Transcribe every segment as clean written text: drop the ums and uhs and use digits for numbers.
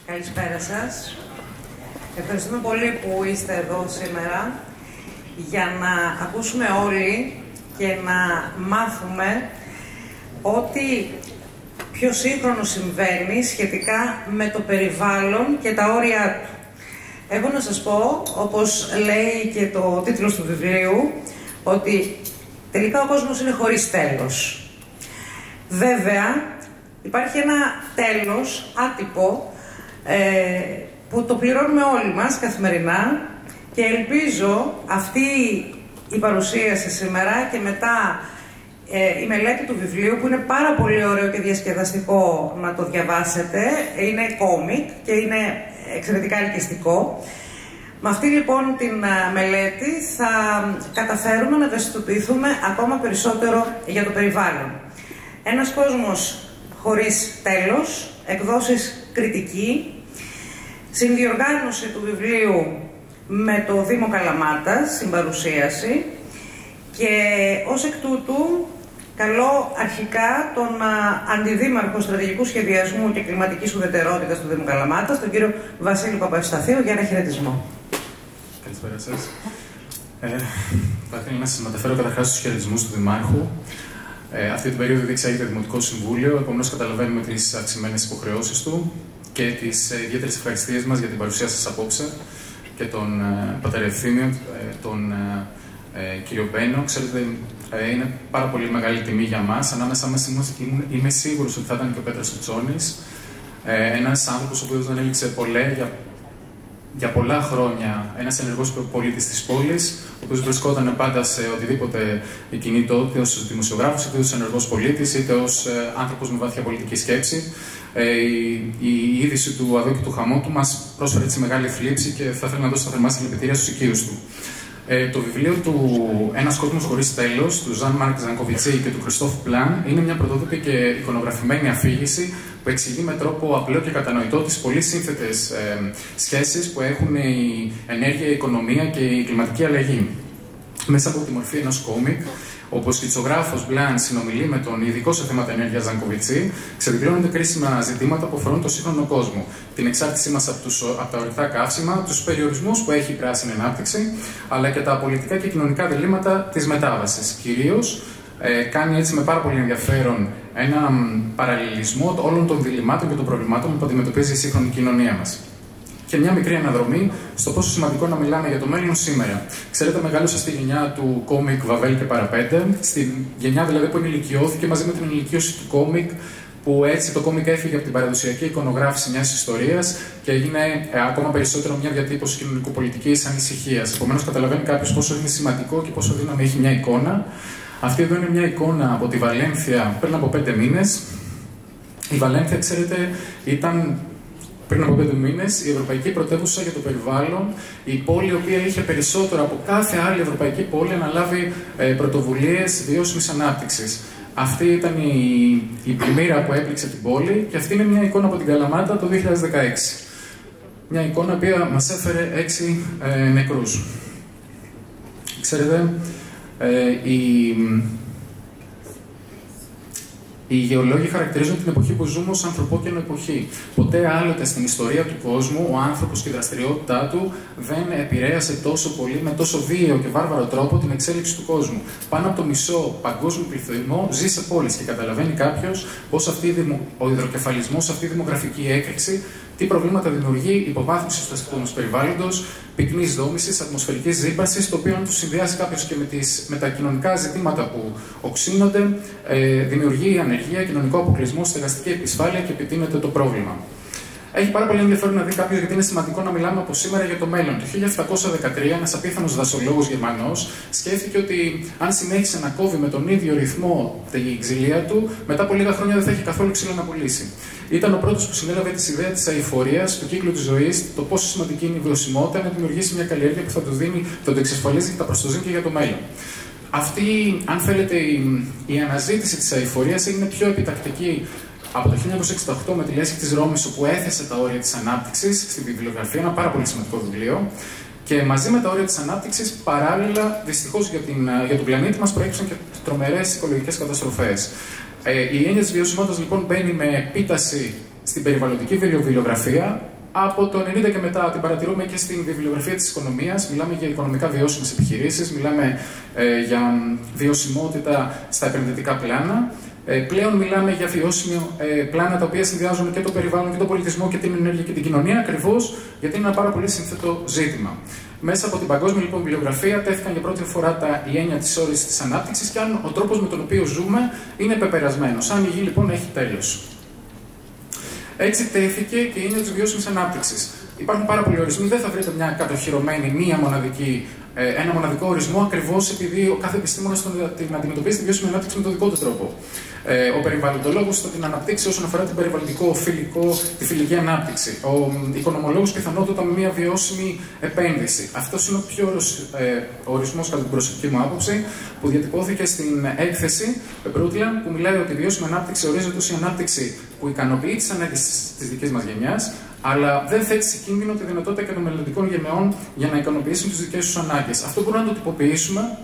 Καλησπέρα σας. Ευχαριστούμε πολύ που είστε εδώ σήμερα για να ακούσουμε όλοι και να μάθουμε ό,τι πιο σύγχρονο συμβαίνει σχετικά με το περιβάλλον και τα όρια του. Έχω να σας πω, όπως λέει και το τίτλος του βιβλίου, ότι τελικά ο κόσμος είναι χωρίς τέλος. Βέβαια, υπάρχει ένα τέλος άτυπο που το πληρώνουμε όλοι μας καθημερινά και ελπίζω αυτή η παρουσίαση σήμερα και μετά η μελέτη του βιβλίου, που είναι πάρα πολύ ωραίο και διασκεδαστικό να το διαβάσετε, είναι κόμικ και είναι εξαιρετικά ελκυστικό. Με αυτή λοιπόν την μελέτη θα καταφέρουμε να ευαισθητοποιηθούμε ακόμα περισσότερο για το περιβάλλον. Ένας κόσμος χωρίς τέλος, εκδόσεις Κριτική, συνδιοργάνωση του βιβλίου με το Δήμο Καλαμάτας, συμπαρουσίαση, και ως εκ τούτου καλώ αρχικά τον Αντιδήμαρχο Στρατηγικού Σχεδιασμού και Κλιματικής Ουδετερότητας του Δήμου Καλαμάτας, τον κύριο Βασίλη Παπαευσταθίου, για ένα χαιρετισμό. Καλησπέρα σας. Θα ήθελα να σας μεταφέρω καταρχάς τους χαιρετισμούς του Δημάρχου. Αυτή την περίοδο διεξάγεται Δημοτικό Συμβούλιο, επομένως καταλαβαίνουμε τις αυξημένες υποχρεώσεις του και τις ιδιαίτερες ευχαριστίες μας για την παρουσία σας απόψε και τον πατέρα Ευθύμιο, τον κύριο Μπένο. Ξέρετε, είναι πάρα πολύ μεγάλη τιμή για μας. Ανάμεσά μας είμαι σίγουρος ότι θα ήταν και ο Πέτρος Τσόνης, ένας άνθρωπος ο οποίος δεν έλειξε πολλέ για πολλά χρόνια, ένας ενεργός πολίτης της πόλης, ο οποίος βρισκόταν πάντα σε οτιδήποτε κινητό, είτε ως δημοσιογράφος, είτε ως ενεργός πολίτης, είτε ως άνθρωπος με βαθιά πολιτική σκέψη. Η είδηση του αδόκου του χαμού του μας πρόσφερε έτσι μεγάλη θλίψη και θα ήθελα να δώσω τα θερμά συλληπιτήρια στους οικείους του. Το βιβλίο του «Ένας κόσμος χωρίς τέλος» του Ζαν Μάρκ Ζανκοβιτσί και του Κριστόφ Πλάν είναι μια πρωτότυπη και εικονογραφημένη αφήγηση που εξηγεί με τρόπο απλό και κατανοητό τις πολύ σύνθετες σχέσεις που έχουν η ενέργεια, η οικονομία και η κλιματική αλλαγή. Μέσα από τη μορφή ενός κόμικ, όπου ο σκητσογράφος Μπλαν συνομιλεί με τον ειδικό σε θέματα ενέργειας Ζανκοβιτσί, ξεδιπλώνονται κρίσιμα ζητήματα που αφορούν τον σύγχρονο κόσμο. Την εξάρτησή μας από τα ορυκτά καύσιμα, τους περιορισμούς που έχει η πράσινη ανάπτυξη, αλλά και τα πολιτικά και κοινωνικά διλήμματα της μετάβασης. Κυρίως, κάνει έτσι με πάρα πολύ ενδιαφέρον έναν παραλληλισμό όλων των διλημάτων και των προβλημάτων που αντιμετωπίζει η σύγχρονη κοινωνία μας. Και μια μικρή αναδρομή στο πόσο σημαντικό να μιλάμε για το μέλλον σήμερα. Ξέρετε, μεγάλωσα στη γενιά του κόμικ Βαβέλ και Παραπέντε, στη γενιά δηλαδή που ενηλικιώθηκε μαζί με την ενηλικίωση του κόμικ, που έτσι το κόμικ έφυγε από την παραδοσιακή εικονογράφηση μιας ιστορίας και έγινε ακόμα περισσότερο μια διατύπωση κοινωνικοπολιτικής ανησυχίας. Επομένως, καταλαβαίνει κάποιος πόσο είναι σημαντικό και πόσο δύναμη έχει μια εικόνα. Αυτή εδώ είναι μια εικόνα από τη Βαλένθια πριν από 5 μήνες. Η Βαλένθια, ξέρετε, ήταν πριν από 5 μήνες η ευρωπαϊκή πρωτεύουσα για το περιβάλλον, η πόλη η οποία είχε περισσότερο από κάθε άλλη ευρωπαϊκή πόλη αναλάβει πρωτοβουλίες βιώσιμης ανάπτυξης. Αυτή ήταν η πλημμύρα που έπληξε την πόλη και αυτή είναι μια εικόνα από την Καλαμάτα το 2016. Μια εικόνα που μας έφερε 6 νεκρούς. Ξέρετε, οι γεωλόγοι χαρακτηρίζουν την εποχή που ζούμε ως ανθρωπόκαινο εποχή. Ποτέ άλλοτε στην ιστορία του κόσμου ο άνθρωπος και η δραστηριότητά του δεν επηρέασε τόσο πολύ, με τόσο βίαιο και βάρβαρο τρόπο την εξέλιξη του κόσμου. Πάνω από το μισό παγκόσμιο πληθυσμό ζει σε πόλεις και καταλαβαίνει κάποιος πως ο υδροκεφαλισμός, αυτή η δημογραφική έκρηξη, τι προβλήματα δημιουργεί, υποβάθμιση του αστικού περιβάλλοντος, πυκνής δόμησης, ατμοσφαιρικής ρύπανσης, το οποίο αν το συνδυάσει κάποιος και με τα κοινωνικά ζητήματα που οξύνονται, δημιουργεί ανεργία, κοινωνικό αποκλεισμό, στεγαστική επισφάλεια και επιτείνεται το πρόβλημα. Έχει πάρα πολύ ενδιαφέρον να δει κάποιος γιατί είναι σημαντικό να μιλάμε από σήμερα για το μέλλον. Το 1713, ένας απίθανος δασολόγος Γερμανός σκέφτηκε ότι αν συνέχισε να κόβει με τον ίδιο ρυθμό την ξυλία του, μετά από λίγα χρόνια δεν θα έχει καθόλου ξύλο να πουλήσει. Ήταν ο πρώτος που συνέλαβε τη ιδέα της αειφορίας, του κύκλου της ζωής, το πόσο σημαντική είναι η βιωσιμότητα, να δημιουργήσει μια καλλιέργεια που θα το εξασφαλίζει και θα προστοζεί και για το μέλλον. Αυτή, αν θέλετε, η αναζήτηση της αειφορίας έγινε πιο επιτακτική από το 1968 με τη λέσχη της Ρώμης, όπου έθεσε τα όρια της ανάπτυξης στη βιβλιογραφία, ένα πάρα πολύ σημαντικό βιβλίο. Και μαζί με τα όρια της ανάπτυξης, παράλληλα, δυστυχώς για τον πλανήτη μας, προέκυψαν και τρομερές οικολογικές καταστροφές. Η έννοια της βιωσιμότητας λοιπόν μπαίνει με επίταση στην περιβαλλοντική βιβλιογραφία, Από το 90 και μετά την παρατηρούμε και στην βιβλιογραφία της οικονομίας. Μιλάμε για οικονομικά βιώσιμες επιχειρήσεις, μιλάμε για βιωσιμότητα στα επενδυτικά πλάνα. Πλέον μιλάμε για βιώσιμο πλάνα τα οποία συνδυάζουν και το περιβάλλον και τον πολιτισμό και την ενέργεια και την κοινωνία, ακριβώς γιατί είναι ένα πάρα πολύ σύνθετο ζήτημα. Μέσα από την παγκόσμια λοιπόν βιβλιογραφία τέθηκαν για πρώτη φορά η έννοια της όρεσης της ανάπτυξης και αν ο τρόπος με τον οποίο ζούμε είναι πεπερασμένος. Αν η γη λοιπόν έχει τέλος. Έτσι τέθηκε και η έννοια της βιώσιμης ανάπτυξης. Υπάρχουν πάρα πολλοί ορισμοί, δεν θα βρείτε μια κατοχυρωμένη, ένα μοναδικό ορισμό, ακριβώς επειδή ο κάθε επιστήμονας την αντιμετωπίζει τη βιώσιμη ανάπτυξη με τον δικό του τρόπο. Ο περιβαλλοντολόγος θα την αναπτύξει όσον αφορά την τη φιλική ανάπτυξη. Ο οικονομολόγος πιθανότατα με μια βιώσιμη επένδυση. Αυτός είναι ο πιο ορισμός, κατά την προσωπική μου άποψη, που διατυπώθηκε στην έκθεση Brundtland, που μιλάει ότι η βιώσιμη ανάπτυξη ορίζεται ως η ανάπτυξη που ικανοποιεί τις ανάγκες της δικής μας γενιάς, αλλά δεν θέτει σε κίνδυνο τη δυνατότητα και των μελλοντικών γενεών για να ικανοποιήσουν τις δικές τους ανάγκες. Αυτό μπορούμε να το τυποποιήσουμε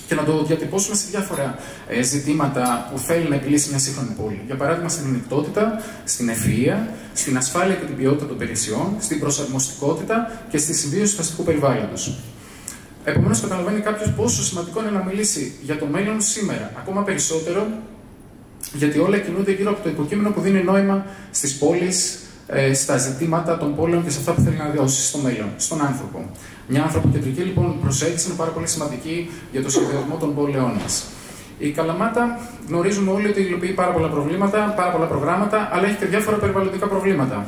και να το διατυπώσουμε σε διάφορα ζητήματα που θέλει να επιλύσει μια σύγχρονη πόλη. Για παράδειγμα, στην ανοιχτότητα, στην ευφυΐα, στην ασφάλεια και την ποιότητα των υπηρεσιών, στην προσαρμοστικότητα και στη συμβίωση του αστικού περιβάλλοντος. Επομένως, καταλαβαίνει κάποιος πόσο σημαντικό είναι να μιλήσει για το μέλλον σήμερα, ακόμα περισσότερο, γιατί όλα κινούνται γύρω από το υποκείμενο που δίνει νόημα στις πόλεις, στα ζητήματα των πόλεων και σε αυτά που θέλει να δώσει στο μέλλον, στον άνθρωπο. Μια ανθρωποκεντρική λοιπόν προσέγγιση είναι πάρα πολύ σημαντική για το σχεδιασμό των πόλεων μας. Η Καλαμάτα γνωρίζουμε όλοι ότι υλοποιεί πάρα πολλά προγράμματα, αλλά έχει και διάφορα περιβαλλοντικά προβλήματα.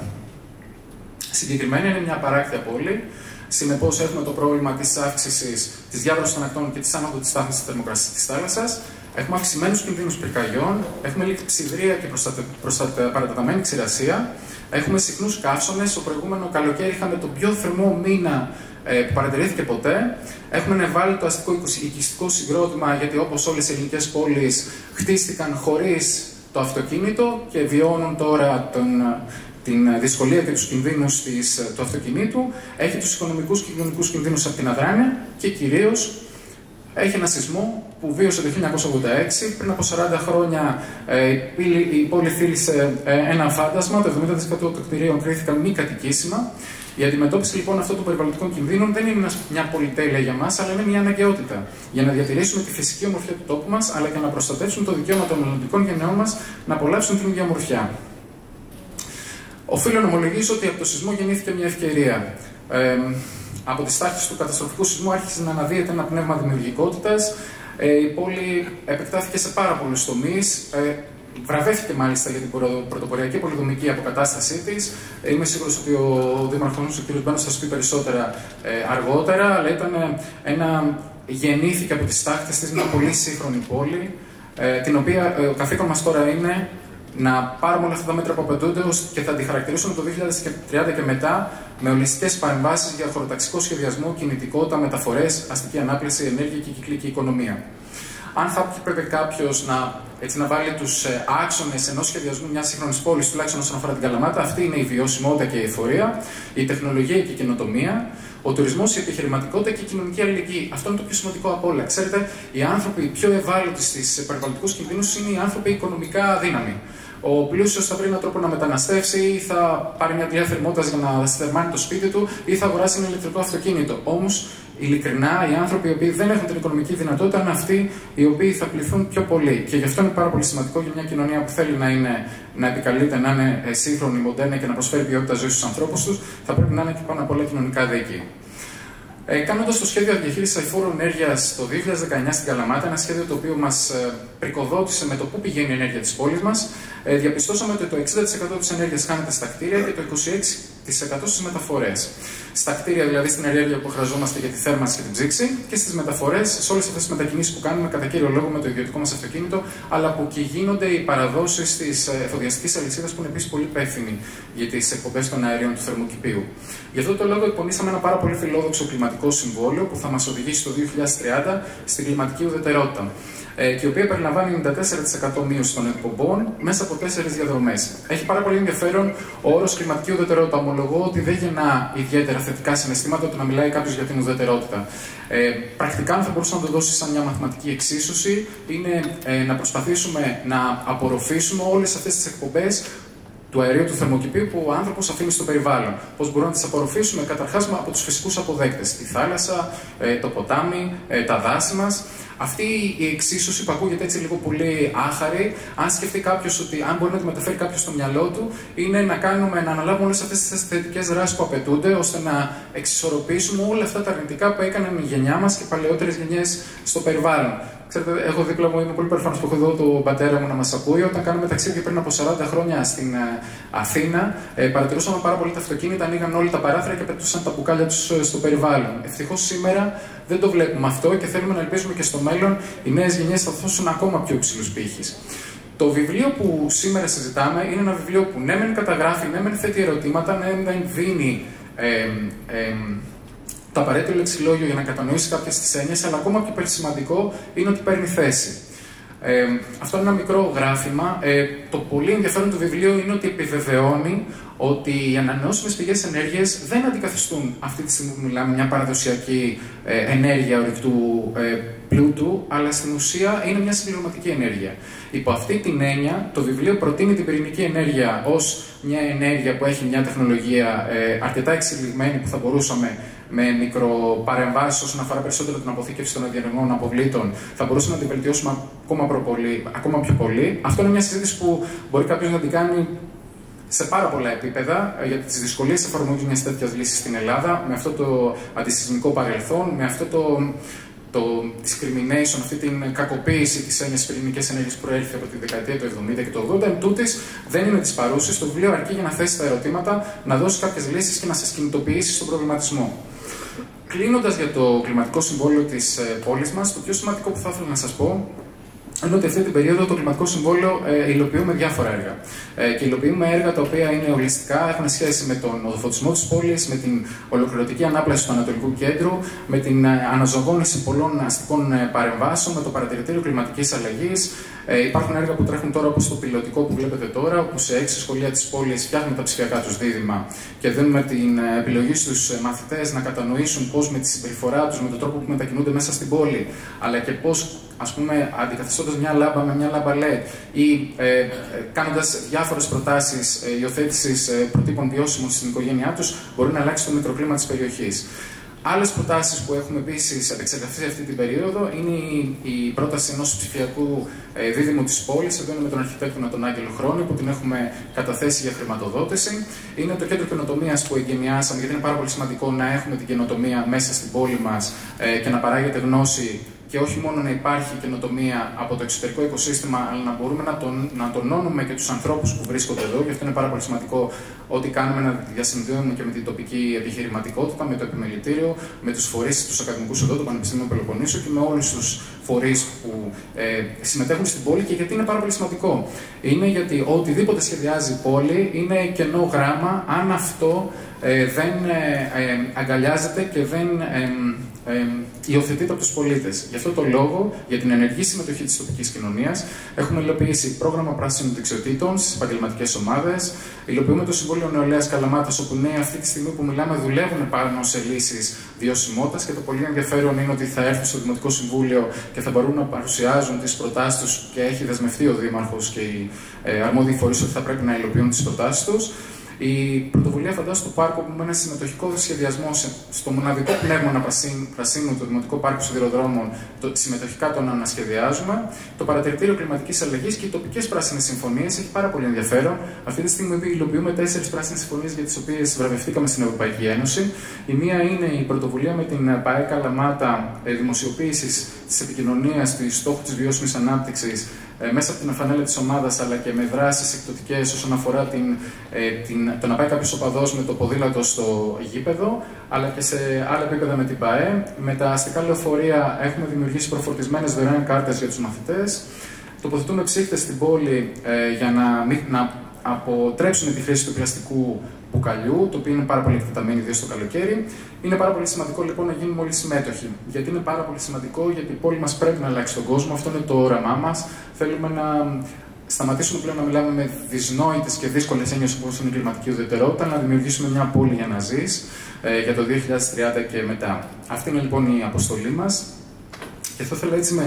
Συγκεκριμένα είναι μια παράκτια πόλη. Συνεπώς, έχουμε το πρόβλημα της αύξησης της διάβρωσης των ακτών και της άνοδου της στάθμης της θερμοκρασίας της θάλασσας. Έχουμε αυξημένους κινδύνους πυρκαγιών. Έχουμε λειψιδρία και παρατεταμένη ξηρασία. Έχουμε συχνούς καύσονες. Το προηγούμενο καλοκαίρι είχαμε τον πιο θερμό μήνα που παρατηρήθηκε ποτέ. Έχουμε ένα ευάλωτο αστικό οικιστικό συγκρότημα, γιατί όπως όλες οι ελληνικές πόλεις χτίστηκαν χωρίς το αυτοκίνητο και βιώνουν τώρα την δυσκολία και τους κινδύνους του αυτοκινήτου. Έχει τους οικονομικούς και κοινωνικούς κινδύνους από την αδράνεια και κυρίως έχει ένα σεισμό που βίωσε το 1986. Πριν από 40 χρόνια η πόλη φίλησε ένα φάντασμα. Το 70% των κτηρίων κρίθηκαν μη κατοικήσιμα. Η αντιμετώπιση λοιπόν αυτών των περιβαλλοντικών κινδύνων δεν είναι μια πολυτέλεια για μας, αλλά είναι μια αναγκαιότητα. Για να διατηρήσουμε τη φυσική ομορφιά του τόπου μας, αλλά και να προστατεύσουμε το δικαίωμα των μελλοντικών γενναιών μας να απολαύσουν την ίδια ομορφιά. Οφείλω να ομολογήσω ότι από το σεισμό γεννήθηκε μια ευκαιρία. Από τις τάχτες του καταστροφικού σεισμού άρχισε να αναδύεται ένα πνεύμα δημιουργικότητας. Η πόλη επεκτάθηκε σε πάρα πολλούς τομείς. Βραβεύτηκε μάλιστα για την πρωτοποριακή πολυδομική αποκατάστασή της. Είμαι σίγουρος ότι ο Δήμαρχος, ο κ. Μπένος, θα σου πει περισσότερα αργότερα, αλλά γεννήθηκε από τις τάχτες της μια πολύ σύγχρονη πόλη, την οποία ο καθήκον μας τώρα είναι να πάρουμε όλα αυτά τα μέτρα που απαιτούνται και θα τη χαρακτηρίσουμε το 2030 και μετά με ολιστικές παρεμβάσεις για χωροταξικό σχεδιασμό, κινητικότητα, μεταφορές, αστική ανάπλαση, ενέργεια και κυκλική οικονομία. Αν θα πρέπει κάποιος να βάλει τους άξονες ενός σχεδιασμού μιας σύγχρονης πόλης, τουλάχιστον όσον αφορά την Καλαμάτα, αυτή είναι η βιωσιμότητα και η εφορία, η τεχνολογία και η καινοτομία, ο τουρισμός, η επιχειρηματικότητα και η κοινωνική αλληλεγγύη. Αυτό είναι το πιο σημαντικό από όλα. Ξέρετε, οι άνθρωποι πιο ευάλωτοι στις περιβαλλοντικούς κινδύνους είναι οι άνθρωποι οικονομικά αδύναμοι. Ο πλούσιος θα βρει έναν τρόπο να μεταναστεύσει, ή θα πάρει μια δουλειά θερμότητας για να θερμάνει το σπίτι του, ή θα αγοράσει ένα ηλεκτρικό αυτοκίνητο. Όμως, ειλικρινά, οι άνθρωποι οι οποίοι δεν έχουν την οικονομική δυνατότητα είναι αυτοί οι οποίοι θα πληθούν πιο πολύ. Και γι' αυτό είναι πάρα πολύ σημαντικό για μια κοινωνία που θέλει να επικαλείται, να είναι σύγχρονη, μοντέρνα και να προσφέρει ποιότητα ζωής στους ανθρώπους τους, θα πρέπει να είναι και πάνω απ' όλα κοινωνικά δίκαιη. Κάνοντας το σχέδιο διαχείρισης αειφόρου ενέργειας το 2019 στην Καλαμάτα, ένα σχέδιο το οποίο μας πρικοδότησε με το πού πηγαίνει η ενέργεια της πόλης μας, διαπιστώσαμε ότι το 60% της ενέργειας χάνεται στα κτίρια και το 26% στις μεταφορές. Στα κτίρια, δηλαδή στην ενέργεια που χρειαζόμαστε για τη θέρμανση και την ψήξη, και στις μεταφορές, σε όλες αυτές τις μετακινήσεις που κάνουμε κατά κύριο λόγο με το ιδιωτικό μας αυτοκίνητο, αλλά που και γίνονται οι παραδόσεις της εφοδιαστικής αλυσίδας, που είναι επίσης πολύ υπεύθυνοι για τις εκπομπές των αερίων του θερμοκηπίου. Γι' αυτό το λόγο εκπονήσαμε ένα πάρα πολύ φιλόδοξο κλιματικό συμβόλαιο που θα μας οδηγήσει το 2030 στην κλιματική ουδετερότητα, και η οποία περιλαμβάνει 94% μείωση των εκπομπών μέσα από 4 διαδρομές. Έχει πάρα πολύ ενδιαφέρον ο όρος κλιματική ουδετερότητα. Ομολογώ ότι δεν γεννά ιδιαίτερα θετικά συναισθήματα το να μιλάει κάποιος για την ουδετερότητα. Πρακτικά, αν θα μπορούσα να το δώσει σαν μια μαθηματική εξίσωση, είναι να προσπαθήσουμε να απορροφήσουμε όλες αυτές τις εκπομπές του αερίου του θερμοκηπίου που ο άνθρωπος αφήνει στο περιβάλλον. Πώς μπορούμε να τις απορροφήσουμε καταρχάς από τους φυσικούς αποδέκτες. Τη θάλασσα, το ποτάμι, τα δάση μας. Αυτή η εξίσωση που ακούγεται έτσι λίγο πολύ άχαρη, αν σκεφτεί κάποιος ότι αν μπορεί να τη μεταφέρει κάποιος στο μυαλό του, είναι να αναλάβουμε όλες αυτές τις θετικές δράσεις που απαιτούνται, ώστε να εξισορροπήσουμε όλα αυτά τα αρνητικά που έκαναν η γενιά μας και οι παλαιότερες γενιές στο περιβάλλον. Ξέρετε, έχω δίπλα μου, είμαι πολύ περήφανος που έχω εδώ τον πατέρα μου να μας ακούει. Όταν κάναμε ταξίδια πριν από 40 χρόνια στην Αθήνα, παρατηρούσαμε πάρα πολύ τα αυτοκίνητα, ανοίγαν όλοι τα παράθυρα και πετούσαν τα μπουκάλια τους στο περιβάλλον. Ευτυχώς σήμερα δεν το βλέπουμε αυτό και θέλουμε να ελπίζουμε και στο μέλλον οι νέες γενιές θα δώσουν ακόμα πιο υψηλούς πύχες. Το βιβλίο που σήμερα συζητάμε είναι ένα βιβλίο που ναι μεν καταγράφει, ναι μεν θέτει ερωτήματα, ναι μεν δίνει το απαραίτητο λεξιλόγιο για να κατανοήσει κάποιες τις έννοιες, αλλά ακόμα πιο σημαντικό είναι ότι παίρνει θέση. Αυτό είναι ένα μικρό γράφημα. Το πολύ ενδιαφέρον του βιβλίου είναι ότι επιβεβαιώνει ότι οι ανανεώσιμες πηγές ενέργειας δεν αντικαθιστούν αυτή τη στιγμή που μιλάμε μια παραδοσιακή ενέργεια ορυκτού πλούτου, αλλά στην ουσία είναι μια συμπληρωματική ενέργεια. Υπό αυτή την έννοια, το βιβλίο προτείνει την πυρηνική ενέργεια ως μια ενέργεια που έχει μια τεχνολογία αρκετά εξελιγμένη που θα μπορούσαμε με μικροπαρεμβάσεις όσον αφορά περισσότερο την αποθήκευση των ενεργών αποβλήτων, θα μπορούσαμε να την βελτιώσουμε ακόμα πιο πολύ. Αυτό είναι μια συζήτηση που μπορεί κάποιος να την κάνει σε πάρα πολλά επίπεδα για τις δυσκολίες εφαρμογής μιας τέτοιας λύσης στην Ελλάδα, με αυτό το αντισυσμικό παρελθόν, με αυτό το discrimination, αυτή την κακοποίηση της έννοιας πυρηνικής ενέργειας που προέρχεται από τη δεκαετία του 70 και του 80. Εν τούτης, δεν είναι της παρούσης. Το βιβλίο αρκεί για να θέσει τα ερωτήματα, να δώσει κάποιες λύσεις και να σας κινητοποιήσει στον προβληματισμό. Κλείνοντας για το κλιματικό συμβόλαιο της πόλης μας, το πιο σημαντικό που θα ήθελα να σας πω είναι ότι αυτή την περίοδο το κλιματικό συμβόλαιο υλοποιούμε διάφορα έργα. Και υλοποιούμε έργα τα οποία είναι ολιστικά, έχουν σχέση με τον οδοφωτισμό της πόλης, με την ολοκληρωτική ανάπλαση του Ανατολικού Κέντρου, με την αναζωογόνηση πολλών αστικών παρεμβάσεων, με το παρατηρητήριο κλιματικής αλλαγής. Υπάρχουν έργα που τρέχουν τώρα, όπως το πιλωτικό που βλέπετε τώρα, όπου σε 6 σχολεία της πόλης φτιάχνουν τα ψηφιακά τους δίδυμα και δίνουμε την επιλογή στους μαθητές να κατανοήσουν πώς με τη συμπεριφορά τους, με τον τρόπο που μετακινούνται μέσα στην πόλη, αλλά και πώς, ας πούμε, αντικαθιστώντας μια λάμπα με μια λάμπα LED ή κάνοντας διάφορες προτάσεις υιοθέτησης προτύπων βιώσιμων στην οικογένειά τους, μπορεί να αλλάξει το μικροκλίμα της περιοχής. Άλλες προτάσεις που έχουμε επίσης επεξεργαστεί σε αυτή την περίοδο είναι η πρόταση ενός ψηφιακού δίδυμου της πόλης. Εδώ είναι με τον αρχιτέκτονα τον Άγγελο Χρόνη, που την έχουμε καταθέσει για χρηματοδότηση. Είναι το κέντρο καινοτομίας που εγκαινιάσαμε, γιατί είναι πάρα πολύ σημαντικό να έχουμε την καινοτομία μέσα στην πόλη μας και να παράγεται γνώση. Και όχι μόνο να υπάρχει καινοτομία από το εξωτερικό οικοσύστημα, αλλά να μπορούμε να τονώνουμε και τους ανθρώπους που βρίσκονται εδώ. Γι' αυτό είναι πάρα πολύ σημαντικό ό,τι κάνουμε να διασυνδέουμε και με την τοπική επιχειρηματικότητα, με το επιμελητήριο, με τους φορείς, τους ακαδημικούς εδώ, το Πανεπιστήμιο Πελοποννήσου και με όλους τους φορείς που συμμετέχουν στην πόλη. Και γιατί είναι πάρα πολύ σημαντικό? Είναι γιατί οτιδήποτε σχεδιάζει η πόλη είναι κενό γράμμα, αν αυτό δεν αγκαλιάζεται και δεν υιοθετείται από τους πολίτες. Γι' αυτό το λόγο, για την ενεργή συμμετοχή της τοπικής κοινωνίας, έχουμε υλοποιήσει πρόγραμμα πράσινων δεξιοτήτων στις επαγγελματικές ομάδες. Υλοποιούμε το Συμβούλιο Νεολαίας Καλαμάτας, όπου νέοι αυτή τη στιγμή που μιλάμε δουλεύουν πάνω σε λύσεις βιωσιμότητας. Και το πολύ ενδιαφέρον είναι ότι θα έρθουν στο Δημοτικό Συμβούλιο και θα μπορούν να παρουσιάζουν τις προτάσεις τους, και έχει δεσμευτεί ο Δήμαρχος και οι αρμόδιοι φορείς ότι θα πρέπει να υλοποιούν τις προτάσεις τους. Η πρωτοβουλία Φαντάσου του Πάρκου, που με ένα συμμετοχικό σχεδιασμό στο μοναδικό πνεύμα πρασίνου του Δημοτικού Πάρκου Σιδηροδρόμων, συμμετοχικά τον ανασχεδιάζουμε. Το παρατηρητήριο κλιματικής αλλαγής και οι τοπικές πράσινες συμφωνίες έχει πάρα πολύ ενδιαφέρον. Αυτή τη στιγμή υλοποιούμε 4 πράσινες συμφωνίες για τις οποίες βραβευτήκαμε στην Ευρωπαϊκή Ένωση. Η μία είναι η πρωτοβουλία με την ΠΑΕ Καλαμάτα δημοσιοποίησης της επικοινωνίας του στόχου της βιώσιμης ανάπτυξης μέσα από την αφανέλεια της ομάδας, αλλά και με δράσεις εκπτωτικές όσον αφορά το να πάει κάποιος οπαδός με το ποδήλατο στο γήπεδο, αλλά και σε άλλα επίπεδα με την ΠΑΕ. Με τα αστικά λεωφορεία έχουμε δημιουργήσει προφορτισμένες δωρεάν κάρτες για τους μαθητές. Τοποθετούμε ψύχτες στην πόλη για να αποτρέψουμε τη χρήση του πλαστικού μπουκαλιού, το οποίο είναι πάρα πολύ εκτεταμένο, ιδίως το καλοκαίρι. Είναι πάρα πολύ σημαντικό λοιπόν να γίνουμε όλοι συμμέτοχοι. Γιατί είναι πάρα πολύ σημαντικό, γιατί η πόλη μας πρέπει να αλλάξει τον κόσμο. Αυτό είναι το όραμά μας. Θέλουμε να σταματήσουμε πλέον να μιλάμε με δυσνόητες και δύσκολες έννοιες όπως είναι η κλιματική ουδετερότητα, να δημιουργήσουμε μια πόλη για να ζεις για το 2030 και μετά. Αυτή είναι λοιπόν η αποστολή μας. Και θα ήθελα έτσι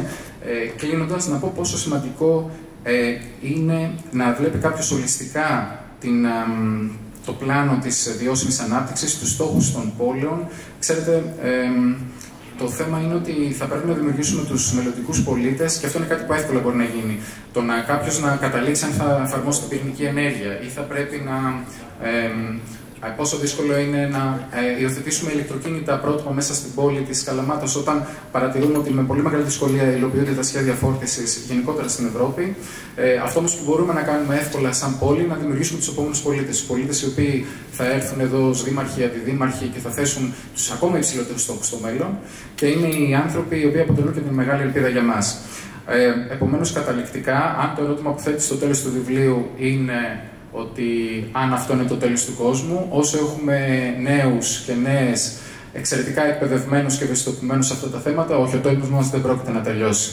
κλείνοντας να πω πόσο σημαντικό είναι να βλέπει κάποιος ολιστικά το πλάνο της βιώσιμης ανάπτυξης, τους στόχους των πόλεων. Ξέρετε, το θέμα είναι ότι θα πρέπει να δημιουργήσουμε τους μελλοντικούς πολίτες και αυτό είναι κάτι που εύκολα μπορεί να γίνει. Το να κάποιος να καταλήξει αν θα εφαρμόσει την πυρηνική ενέργεια ή θα πρέπει να. Πόσο δύσκολο είναι να υιοθετήσουμε ηλεκτροκίνητα πρότυπα μέσα στην πόλη της Καλαμάτας, όταν παρατηρούμε ότι με πολύ μεγάλη δυσκολία υλοποιούνται τα σχέδια φόρτισης γενικότερα στην Ευρώπη. Αυτό όμως που μπορούμε να κάνουμε εύκολα σαν πόλη, να δημιουργήσουμε τους επόμενους πολίτες. Τους πολίτες οι οποίοι θα έρθουν εδώ ως δήμαρχοι, αντιδήμαρχοι και θα θέσουν τους ακόμα υψηλότερους στόχους στο μέλλον. Και είναι οι άνθρωποι οι οποίοι αποτελούν και την μεγάλη ελπίδα για μας. Επομένως, καταληκτικά, αν το ερώτημα που θέτει στο τέλος του βιβλίου είναι ότι αν αυτό είναι το τέλος του κόσμου, όσο έχουμε νέους και νέες εξαιρετικά εκπαιδευμένους και ευαισθητοποιημένους σε αυτά τα θέματα, όχι, ο τόλμος μας δεν πρόκειται να τελειώσει.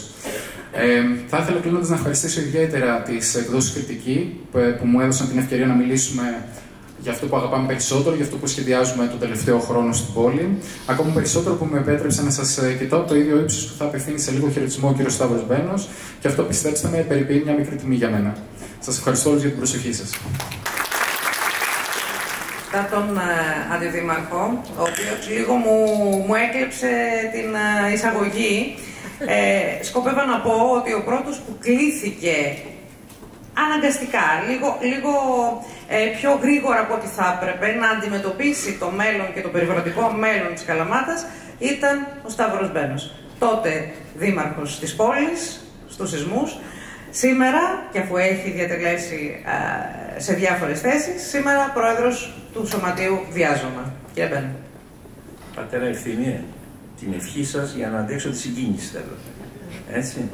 Θα ήθελα κλείνοντας να ευχαριστήσω ιδιαίτερα τις εκδόσεις Κριτική που μου έδωσαν την ευκαιρία να μιλήσουμε για αυτό που αγαπάμε περισσότερο, για αυτό που σχεδιάζουμε τον τελευταίο χρόνο στην πόλη. Ακόμα περισσότερο που με επέτρεψε να σας κοιτάω το ίδιο ύψος που θα απευθύνει σε λίγο χαιρετισμό ο κ. Σταύρος Μπαίνος, και αυτό, πιστέψτε με, περιποιεί μια μικρή τιμή για μένα. Σας ευχαριστώ όλους για την προσοχή σας. Μετά τον Αντιδήμαρχο, ο οποίος λίγο μου έκλεψε την εισαγωγή, σκοπεύω να πω ότι ο πρώτος που κλήθηκε αναγκαστικά, λίγο πιο γρήγορα από ό,τι θα έπρεπε, να αντιμετωπίσει το μέλλον και το περιβαλλοντικό μέλλον της Καλαμάτας ήταν ο Σταύρος Μπαίνος. Τότε δήμαρχος της πόλης, στους σεισμούς. Σήμερα, και αφού έχει διατελέσει σε διάφορες θέσεις, σήμερα πρόεδρος του Σωματείου Βιάζωμα. Κύριε Μπαίνο. Πατέρα Ευθυμία, την ευχή σας για να αντέξω τη συγκίνηση, θέλω. Έτσι.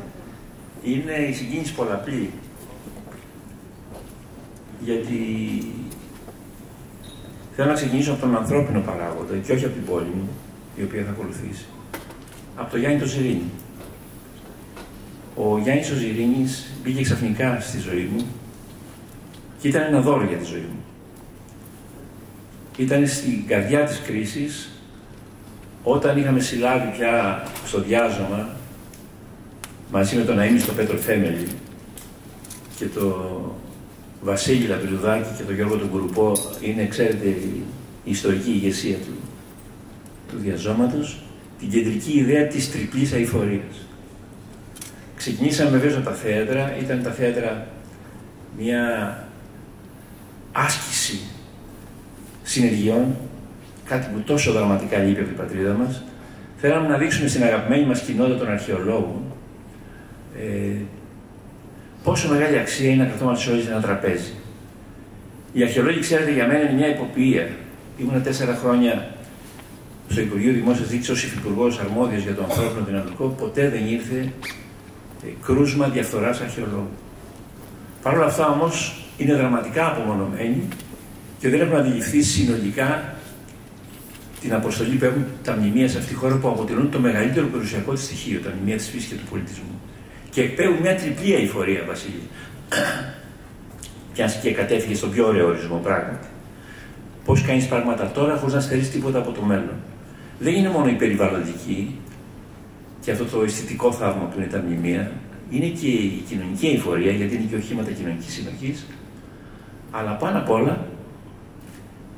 Είναι η συγκίνηση πολλαπλή. Γιατί θέλω να ξεκινήσω από τον ανθρώπινο παράγοντα και όχι από την πόλη μου, η οποία θα ακολουθήσει. Από τον Γιάννη τον Ζιρίνη. Ο Γιάννης ο Ζιρίνης μπήκε ξαφνικά στη ζωή μου και ήταν ένα δώρο για τη ζωή μου. Ήταν στην καρδιά της κρίσης, όταν είχαμε συλλάβει πια στο Βιάζωμα, μαζί με τον αείμνηστο Πέτρο Θέμελη και τον Βασίλη Λαμπριδουδάκη και τον Γιώργο τον Κουρουπό, είναι, ξέρετε, η ιστορική ηγεσία του Βιαζώματος, την κεντρική ιδέα της τριπλής αειφορίας. Ξεκινήσαμε βεβαίως από τα θέατρα, ήταν τα θέατρα μια άσκηση συνεργειών, κάτι που τόσο δραματικά λείπει από την πατρίδα μας. Θέλαμε να δείξουμε στην αγαπημένη μας κοινότητα των αρχαιολόγων πόσο μεγάλη αξία είναι να καθόμαστε όλοι σε ένα τραπέζι. Οι αρχαιολόγοι, ξέρετε, για μένα είναι μια υποποιία. Ήμουν 4 χρόνια στο Υπουργείο Δημόσιας Διοίκησης ως υφυπουργός αρμόδιος για το ανθρώπινο δυναμικό, ποτέ δεν ήρθε κρούσμα διαφθοράς αρχαιολόγου. Παρ' όλα αυτά όμως είναι δραματικά απομονωμένοι και δεν έχουν αντιληφθεί συνολικά την αποστολή που έχουν τα μνημεία σε αυτή τη χώρα, που αποτελούν το μεγαλύτερο περιουσιακό της στοιχείο, τα μνημεία της φύσης και του πολιτισμού. Και εκπέμπουν μια τριπλή αειφορία, Βασίλη. Και κατέφυγε στον πιο ωραίο ορισμό, πράγματι. Πώς κάνεις πράγματα τώρα χωρίς να στερείς τίποτα από το μέλλον. Δεν είναι μόνο η περιβαλλοντική και αυτό το αισθητικό θαύμα που είναι τα μνημεία, είναι και η κοινωνική αειφορία, γιατί είναι και οχήματα κοινωνικής συνοχής, αλλά πάνω απ' όλα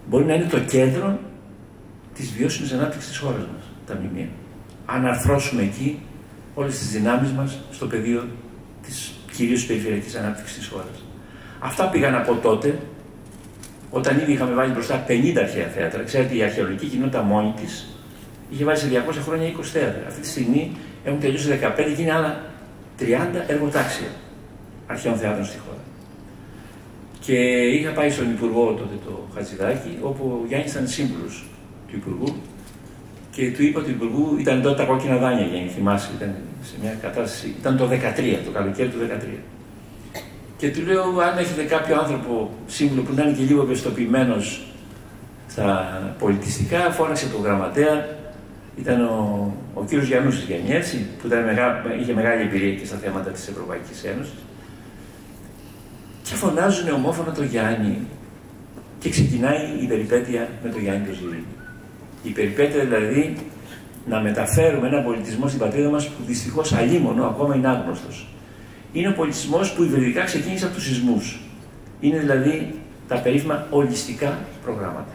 μπορεί να είναι το κέντρο της βιώσιμης ανάπτυξης της χώρας μας, τα μνημεία. Αν αρθρώσουμε εκεί όλες τις δυνάμεις μας στο πεδίο της κυρίως περιφερειακής ανάπτυξης της χώρας. Αυτά πήγαν από τότε, όταν ήδη είχαμε βάλει μπροστά 50 αρχαία θέατρα. Ξέρετε, η αρχαιολογική κοινότητα μόνη της είχε βάλει σε 200 χρόνια 20 θέατρα. Αυτή τη στιγμή έχουν τελειώσει 15 και είναι άλλα 30 εργοτάξια αρχαίων θέατρων στη χώρα. Και είχα πάει στον Υπουργό τότε, το Χατζηδάκη, όπου ο Γιάννης ήταν σύμβουλος του Υπουργού και του είπα του Υπουργού, ήταν τότε τα κόκκινα δάνεια, Γιάννη, θυμάσαι, ήταν σε μια κατάσταση, ήταν το 13, το καλοκαίρι του 13. Και του λέω, αν έχετε κάποιο άνθρωπο σύμβουλο που να είναι και λίγο ευαισθητοποιημένος στα πολιτιστικά, φώναξε τον γραμματέα. Ήταν ο κύριος Γιαννούσης Γιαννιέτσι, που είχε μεγάλη εμπειρία και στα θέματα της Ευρωπαϊκής Ένωσης. Και φωνάζουν ομόφωνα το Γιάννη. Και ξεκινάει η περιπέτεια με το Γιάννη το Ζιρίνη. Η περιπέτεια δηλαδή να μεταφέρουμε έναν πολιτισμό στην πατρίδα μας που δυστυχώς αλίμονο ακόμα είναι άγνωστος. Είναι ο πολιτισμός που υβριδικά ξεκίνησε από τους σεισμούς. Είναι δηλαδή τα περίφημα ολιστικά προγράμματα.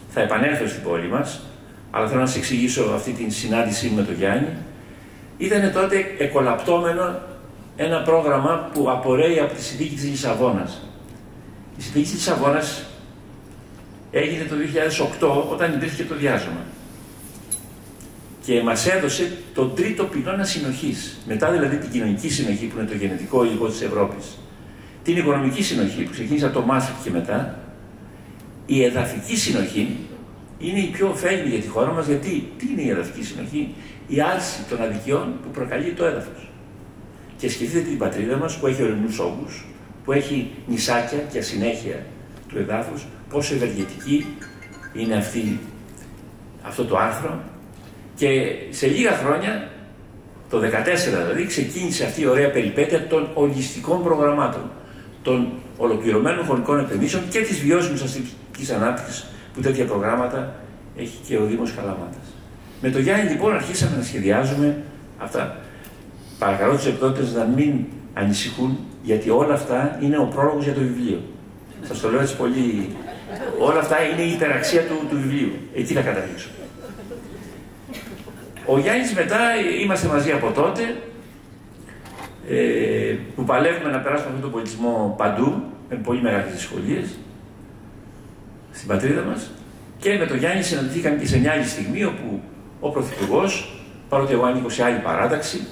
Θα επανέλθω στην πόλη μας, αλλά θέλω να σας εξηγήσω αυτή την συνάντησή μου με τον Γιάννη. Ήταν τότε εκολαπτώμενο ένα πρόγραμμα που απορρέει από τη συνθήκη της Λισαβόνας. Η συνθήκη της Λισαβόνας έγινε το 2008 όταν υπήρχε το διάζωμα. Και μας έδωσε τον τρίτο πυλώνα συνοχής. Μετά δηλαδή την κοινωνική συνοχή που είναι το γενετικό υλικό της Ευρώπης. Την οικονομική συνοχή που ξεκίνησε από το Μάστριχτ και μετά. Η εδαφική συνοχή είναι η πιο ωφέλιμη για τη χώρα μας, γιατί τι είναι η εδαφική συνοχή? Η άρση των αδικιών που προκαλεί το έδαφος. Και σκεφτείτε την πατρίδα μας που έχει ορεινούς όγκους, που έχει νησάκια και ασυνέχεια του εδάφους, πόσο ευεργετική είναι αυτό το άρθρο. Και σε λίγα χρόνια, το 2014 δηλαδή, ξεκίνησε αυτή η ωραία περιπέτεια των ολιστικών προγραμμάτων, των ολοκληρωμένων χωρικών επενδύσεων και της βιώσιμης αστικής ανάπτυξης, που τέτοια προγράμματα έχει και ο Δήμος Καλαμάτας. Με τον Γιάννη λοιπόν αρχίσαμε να σχεδιάζουμε αυτά. Παρακαλώ τους εκδότες να μην ανησυχούν, γιατί όλα αυτά είναι ο πρόλογος για το βιβλίο. Σας το λέω έτσι πολύ. Όλα αυτά είναι η υπεραξία του βιβλίου. Εκεί θα καταλήξω. Ο Γιάννης μετά, είμαστε μαζί από τότε, που παλεύουμε να περάσουμε αυτόν τον πολιτισμό παντού, με πολύ μεγάλες δυσκολίες, στην πατρίδα μας. Και με τον Γιάννη συναντηθήκαμε και σε μια άλλη στιγμή, όπου ο Πρωθυπουργός, παρότι εγώ ανήκω σε άλλη παράταξη,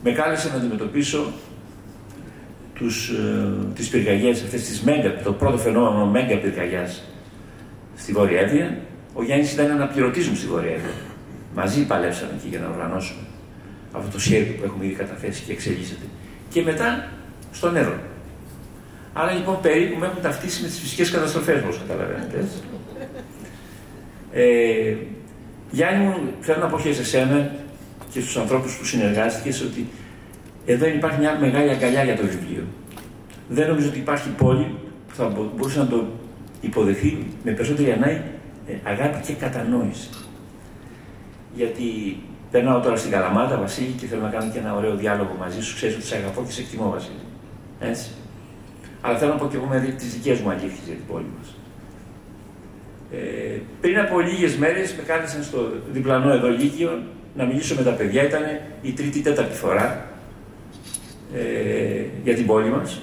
με κάλεσε να αντιμετωπίσω τις πυρκαγιές, το πρώτο φαινόμενο μέγα πυρκαγιάς στη Βόρεια Εύβοια. Ο Γιάννης ήταν αναπληρωτής μου στη Βόρεια Εύβοια. Μαζί παλέψαμε εκεί για να οργανώσουμε αυτό το σχέδιο που έχουμε ήδη καταθέσει και εξελίσσεται. Και στο νερό. Άρα λοιπόν περίπου με έχουν ταυτίσει με τις φυσικές καταστροφές, όπως καταλαβαίνετε. Γιάννη μου, θέλω να πω και σε εσένα και στους ανθρώπους που συνεργάστηκες ότι εδώ υπάρχει μια μεγάλη αγκαλιά για το βιβλίο. Δεν νομίζω ότι υπάρχει πόλη που θα μπορούσε να το υποδεχθεί με περισσότερη αγάπη και κατανόηση. Γιατί περνάω τώρα στην Καλαμάτα, Βασίλη, και θέλω να κάνω και ένα ωραίο διάλογο μαζί σου. Ξέρεις ότι σε αγαπώ και σε εκτιμώ, Βασίλη. Έτσι. Αλλά θέλω να πω και εγώ με τις δικές μου αλήθειες για την πόλη μας. Πριν από λίγες μέρες με κάλεσαν στο διπλανό εδώ Λύκειο να μιλήσω με τα παιδιά. Ήταν η τρίτη ή τέταρτη φορά για την πόλη μας.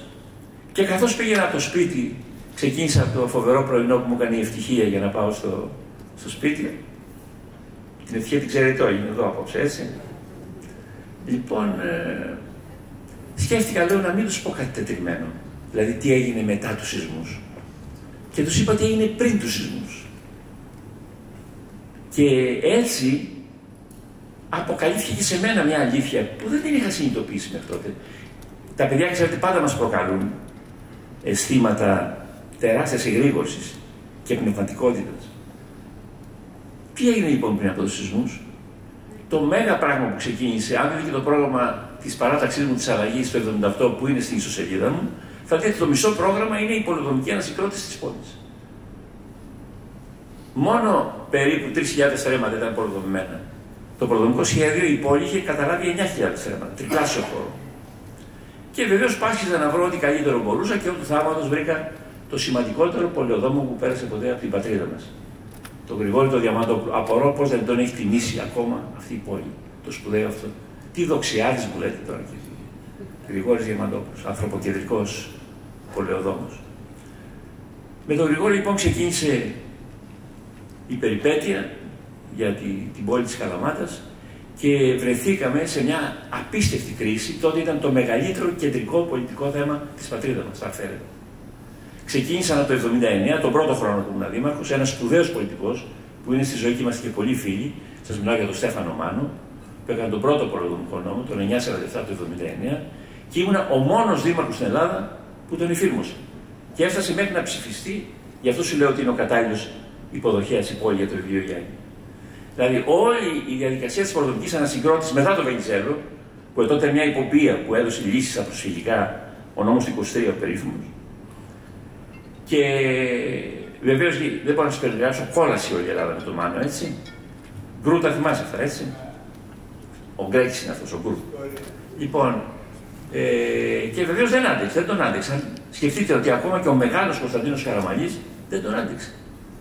Και καθώς πήγαινα από το σπίτι, ξεκίνησα από το φοβερό πρωινό που μου έκανε η ευτυχία για να πάω στο σπίτι. Την ευτυχία την ξέρετε όλοι, είναι εδώ απόψε, έτσι. Λοιπόν, σκέφτηκα, λέω, να μην τους πω κάτι τετριμμένο. Δηλαδή, τι έγινε μετά τους σεισμούς. Και τους είπα τι έγινε πριν τους σεισμούς. Και έτσι αποκαλύφθηκε και σε μένα μια αλήθεια που δεν την είχα συνειδητοποιήσει μέχρι τότε. Τα παιδιά, ξέρετε, πάντα μας προκαλούν αισθήματα τεράστιας εγρήγορσης και πνευματικότητας. Τι έγινε λοιπόν πριν από τους σεισμούς? Το μέγα πράγμα που ξεκίνησε, αν δείτε και το πρόγραμμα της παράταξής μου της αλλαγής το 1978 που είναι στην ιστοσελίδα μου, θα δείτε ότι το μισό πρόγραμμα είναι η πολεοδομική ανασυγκρότηση της πόλης. Μόνο περίπου 3.000 στρέμματα ήταν πολεοδομημένα. Το πολεοδομικό σχέδιο η πόλη είχε καταλάβει 9.000 στρέμματα, τριπλάσιο χώρο. Και βεβαίως πάσχιζα να βρω ό,τι καλύτερο μπορούσα και του θαύματος βρήκα το σημαντικότερο πολεοδόμο που πέρασε ποτέ από την πατρίδα μας. Το Γρηγόρη το Διαμαντόπουλο. Απορώ πώς δεν τον έχει τιμήσει ακόμα αυτή η πόλη. Το σπουδαίο αυτό. Τι δοξιάδης μου λέτε τώρα, κύριε. Γρηγόρης Διαμαντόπουλος. Ανθρωποκεντρικός πολεοδόμος. Με τον Γρηγόρη λοιπόν ξεκίνησε η περιπέτεια για την πόλη της Καλαμάτας και βρεθήκαμε σε μια απίστευτη κρίση. Τότε ήταν το μεγαλύτερο κεντρικό πολιτικό θέμα της πατρίδας μας, θα φέρετε. Ξεκίνησαν από το 1979, τον πρώτο χρόνο που ήμουν δήμαρχος, ένας σπουδαίος πολιτικός που είναι στη ζωή και είμαστε και πολλοί φίλοι. Σας μιλάω για τον Στέφανο Μάνο, που έκανε τον πρώτο πολεοδομικό νόμο, τον 947 του 1979, και ήμουν ο μόνος δήμαρχος στην Ελλάδα που τον εφήρμοσε. Και έφτασε μέχρι να ψηφιστεί, γι' αυτό σου λέω ότι είναι ο κατάλληλος υποδοχέας η πόλη για το βιβλίο Γιάννη. Δηλαδή, όλη η διαδικασία της πολεοδομικής ανασυγκρότησης μετά το Βενιζέλο, που τότε μια υποπία που έδωσε λύσεις στα προσφυγικά, ο νόμος του 23 περίφημος. Και βεβαίως δεν μπορώ να σας περιγράψω, κόλασε όλη η Ελλάδα με τον Μάνο, έτσι. Γκρου, τα θυμάσαι αυτά, έτσι. Ο Γκρέκης είναι αυτός, ο Γκρου. Λοιπόν, Και βεβαίως δεν άντεξε, δεν τον άντεξαν. Σκεφτείτε ότι ακόμα και ο μεγάλος Κωνσταντίνος Καραμανλής δεν τον άντεξε.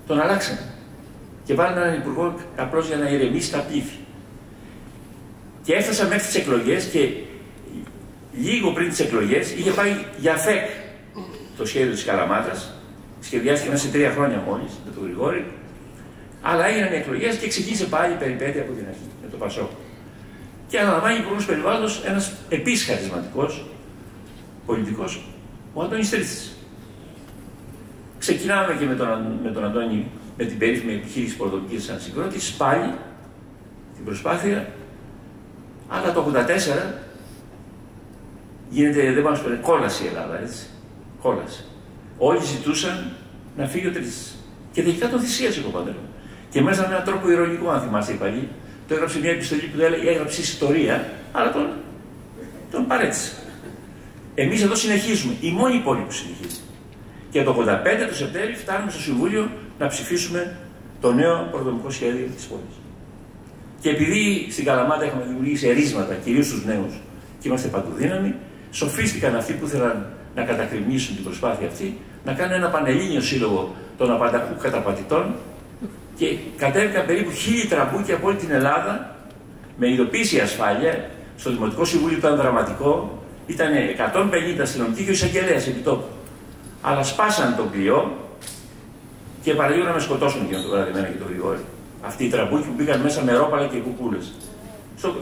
Τον αλλάξαν. Και βάλανε έναν υπουργό απλώς για να ηρεμήσει τα πλήθη. Και έφτασα μέχρι τις εκλογές και λίγο πριν τις εκλογές είχε πάει για ΦΕΚ το σχέδιο της Καλαμάτας. Σχεδιάστηκε μέσα σε 3 χρόνια μόλις με τον Γρηγόρη. Αλλά έγιναν οι εκλογές και ξεκίνησε πάλι η περιπέτεια από την αρχή με το Πασόκ. Και αναλαμβάνει υπουργός περιβάλλοντος ένας επίσης χαρισματικός πολιτικός, ο Αντώνης Τρίτσης. Ξεκινάμε και με τον Αντώνη με την περίφημη επιχείρηση πρωτοβουλίας ανασυγκρότησης, πάλι την προσπάθεια, αλλά το 1984 γίνεται, δεν πάω να σου πω, κόλαση η Ελλάδα, έτσι. Κόλαση. Όλοι ζητούσαν να φύγει ο Τρίτσης. Και τελικά τον θυσίασε ο Παπανδρέου. Και μέσα με έναν τρόπο ειρωνικό, αν θυμάστε πάλι, το έγραψε μια επιστολή που έλεγε έγραψε ιστορία, αλλά τον παρέτησε. Εμείς εδώ συνεχίζουμε, η μόνη πόλη που συνεχίζει. Και το 85 το Σεπτέμβριο φτάνουμε στο Συμβούλιο να ψηφίσουμε το νέο προδομικό σχέδιο της πόλης. Και επειδή στην Καλαμάτα έχουμε δημιουργήσει ερίσματα, κυρίως στους νέους, και είμαστε παντοδύναμοι, σοφίστηκαν αυτοί που ήθελαν να κατακριμνήσουν την προσπάθεια αυτή, να κάνουν ένα πανελλήνιο σύλλογο των απανταχού καταπατητών και κατέβηκαν περίπου 1000 τραμπούκια από όλη την Ελλάδα με ειδοποίηση ασφάλεια. Στο Δημοτικό Συμβούλιο ήταν δραματικό, ήταν 150 αστυνομικοί και ο εισαγγελέας επιτόπου. Αλλά σπάσαν τον κλειό και παραλίγο να με σκοτώσουν και να το βράδυ εμένα και τον Γρηγόρη. Αυτοί οι τραμπούκοι που πήγαν μέσα με ρόπαλα και κουκούλες.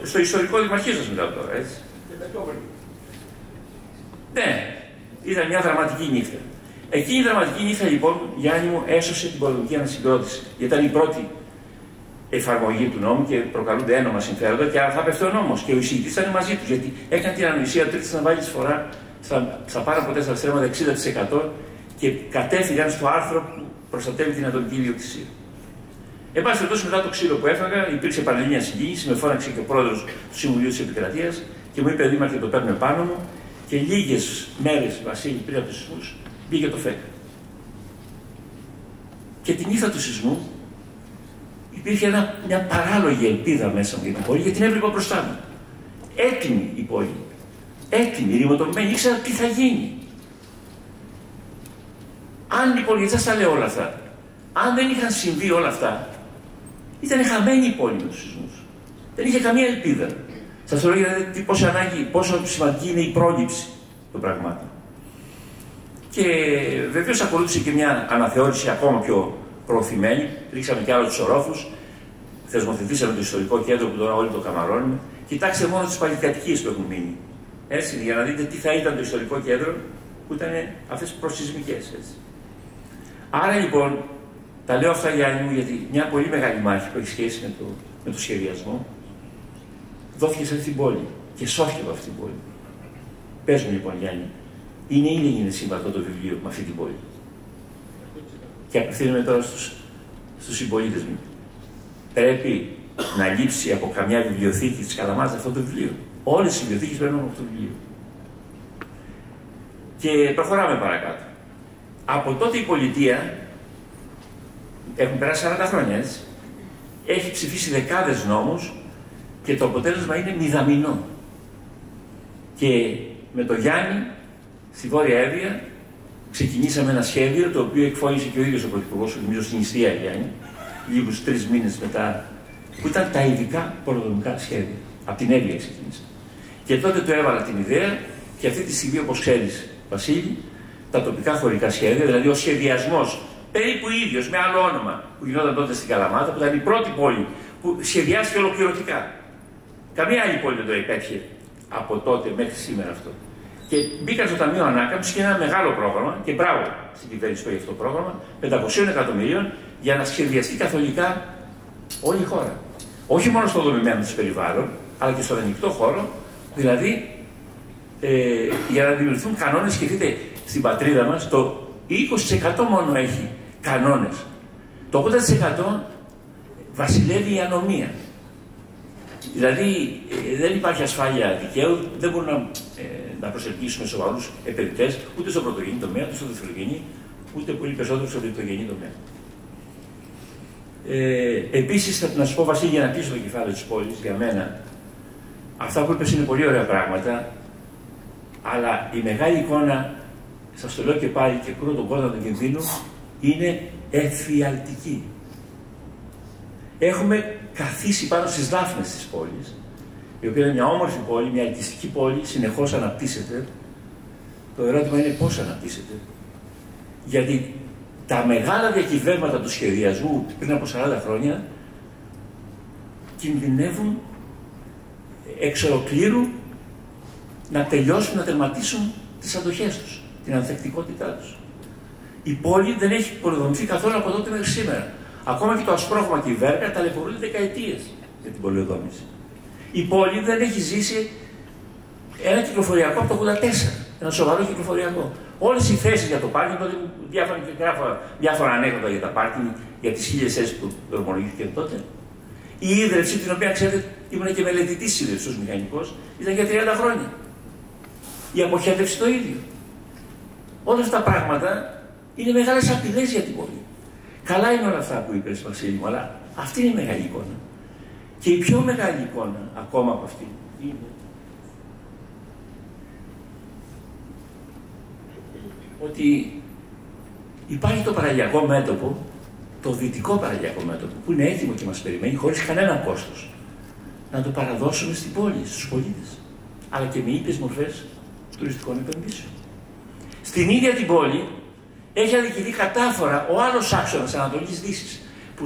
Στο ιστορικό δημαρχείο σας μιλάω τώρα, έτσι. Ναι, ήταν μια δραματική νύχτα. Εκείνη η δραματική νύχτα λοιπόν, Γιάννη μου, έσωσε την πολεμική ανασυγκρότηση. Γιατί ήταν η πρώτη εφαρμογή του νόμου και προκαλούνται ένομα συμφέροντα και άρα θα πέφτει ο νόμος. Και ο εισηγητής ήταν μαζί του, γιατί έκανε την ανοησία του να βάλει σφορά στα πάρα από 4 στρέμματα 60% και κατέφυγαν στο άρθρο που προστατεύει την ατομική ιδιοκτησία. Εν πάση περιπτώσει, μετά το ξύλο που έφαγα, υπήρξε πανελλήνια συγκίνηση. Με φώναξε και ο πρόεδρος του Συμβουλίου της Επικρατείας και μου είπε: Δήμαρχε, το παίρνουμε πάνω μου. Και λίγες μέρες, Βασίλη, πριν από τους σεισμούς, μπήκε το ΦΕΚ. Και τη νύχτα του σεισμού υπήρχε μια παράλογη ελπίδα μέσα μου για την πόλη, γιατί την έβλεπα μπροστά μου. Έτοιμη η πόλη. Έτοιμη, ρημοτομημένη, ήξερα τι θα γίνει. Αν λοιπόν, γιατί σας τα λέω όλα αυτά, αν δεν είχαν συμβεί όλα αυτά, ήταν χαμένη η πόλη με τους σεισμούς. Δεν είχε καμία ελπίδα. Σας το λέω γιατί πόσο σημαντική είναι η πρόληψη των πραγμάτων. Και βεβαίως ακολούθησε και μια αναθεώρηση ακόμα πιο προωθημένη. Ρίξαμε και άλλους τους ορόφους. Θεσμοθετήσαμε το ιστορικό κέντρο που τώρα όλοι το καμαρώνουμε. Κοιτάξτε μόνο τις παλικατοικίες που έχουν μείνει. Έτσι, για να δείτε τι θα ήταν το ιστορικό κέντρο που ήταν αυτές προσσεισμικές. Άρα λοιπόν, τα λέω αυτά Γιάννη μου, γιατί μια πολύ μεγάλη μάχη που έχει σχέση με το σχεδιασμό δόθηκε σε αυτή την πόλη και σώθηκε από αυτή την πόλη. Πες μου λοιπόν Γιάννη, είναι ή δεν είναι σύμβατο το βιβλίο με αυτή την πόλη? Και απευθύνομαι τώρα στους συμπολίτες μου. Πρέπει να λείψει από καμιά βιβλιοθήκη της Καλαμάτας αυτό το βιβλίο. Όλες οι βιβλιοθήκες πρέπει να έχουν αυτό το βιβλίο. Και προχωράμε παρακάτω. Από τότε η πολιτεία, έχουν περάσει 40 χρόνια έτσι, έχει ψηφίσει δεκάδες νόμους και το αποτέλεσμα είναι μηδαμινό. Και με τον Γιάννη, στη Βόρεια Εύβοια, ξεκινήσαμε ένα σχέδιο το οποίο εκφώνησε και ο ίδιος ο Πρωθυπουργός, νομίζω στην Ιστία Γιάννη, λίγους 3 μήνες μετά, που ήταν τα ειδικά πολεοδομικά σχέδια. Από την Εύβοια ξεκίνησε. Και τότε του έβαλα την ιδέα και αυτή τη στιγμή, όπως ξέρεις, Βασίλη, τα τοπικά χωρικά σχέδια, δηλαδή ο σχεδιασμός περίπου ίδιος, με άλλο όνομα, που γινόταν τότε στην Καλαμάτα, που ήταν η πρώτη πόλη που σχεδιάστηκε ολοκληρωτικά. Καμία άλλη πόλη δεν το επέτυχε από τότε μέχρι σήμερα αυτό. Και μπήκαν στο Ταμείο Ανάκαμψης και ένα μεγάλο πρόγραμμα, και μπράβο στην κυβέρνηση για αυτό το πρόγραμμα, 500 εκατομμυρίων για να σχεδιαστεί καθολικά όλη η χώρα. Όχι μόνο στο δομημένο της περιβάλλον, αλλά και στον ανοιχτό χώρο, δηλαδή για να δημιουργηθούν κανόνες. Σκεφτείτε, στην πατρίδα μας το 20% μόνο έχει κανόνες. Το 80% βασιλεύει η ανομία. Δηλαδή δεν υπάρχει ασφάλεια δικαίου, δεν μπορούμε να προσελκύσουμε σοβαρούς επενδυτές ούτε στο πρωτογενή τομέα, ούτε στο δευτερογενή, ούτε πολύ περισσότερο στο τριτογενή τομέα. Επίσης, να σου πω, Βασίλη, για να κλείσω το κεφάλαιο της πόλης, για μένα, αυτά που είπες είναι πολύ ωραία πράγματα. Αλλά η μεγάλη εικόνα, σας το λέω και πάλι και κρούω τον κόδωνα του κινδύνου, είναι εφιαλτική. Έχουμε καθίσει πάνω στις δάφνες της πόλης, η οποία είναι μια όμορφη πόλη, μια ελκυστική πόλη, συνεχώς αναπτύσσεται. Το ερώτημα είναι πώς αναπτύσσεται. Γιατί τα μεγάλα διακυβεύματα του σχεδιασμού πριν από 40 χρόνια κινδυνεύουν εξ ολοκλήρου να τελειώσουν, να τερματίσουν τις αντοχές τους, την ανθεκτικότητά τους. Η πόλη δεν έχει πολυδομηθεί καθόλου από τότε μέχρι σήμερα. Ακόμα και το ασπρόχρωμα και η βέρκα ταλαιπωρούνται δεκαετίες για την πολυοδόμηση. Η πόλη δεν έχει ζήσει ένα κυκλοφοριακό από το 1984. Ένα σοβαρό κυκλοφοριακό. Όλες οι θέσεις για το πάρκινγκ, τότε διάφορα ανέκδοτα για τα πάρκινγκ, για τις 1000 θέσεις που δρομολογήθηκαν τότε. Η ίδρυυση, την οποία ξέρετε, ήμουν και μελετητής ίδρυυσης ως μηχανικός, ήταν για 30 χρόνια. Η αποχέτευση το ίδιο. Όλα αυτά τα πράγματα είναι μεγάλες απειλές για την πόλη. Καλά είναι όλα αυτά που είπες, Βασίλη μου, αλλά αυτή είναι η μεγάλη εικόνα. Και η πιο μεγάλη εικόνα, ακόμα από αυτή, είναι ότι υπάρχει το παραλιακό μέτωπο, το δυτικό παραλιακό μέτωπο, που είναι έτοιμο και μας περιμένει χωρίς κανένα κόστος. Να το παραδώσουμε στην πόλη, στους πολίτες. Αλλά και με ήπιες μορφές τουριστικών επενδύσεων. Στην ίδια την πόλη έχει αδικηθεί κατάφορα ο άλλος άξονας Ανατολικής Δύσης, που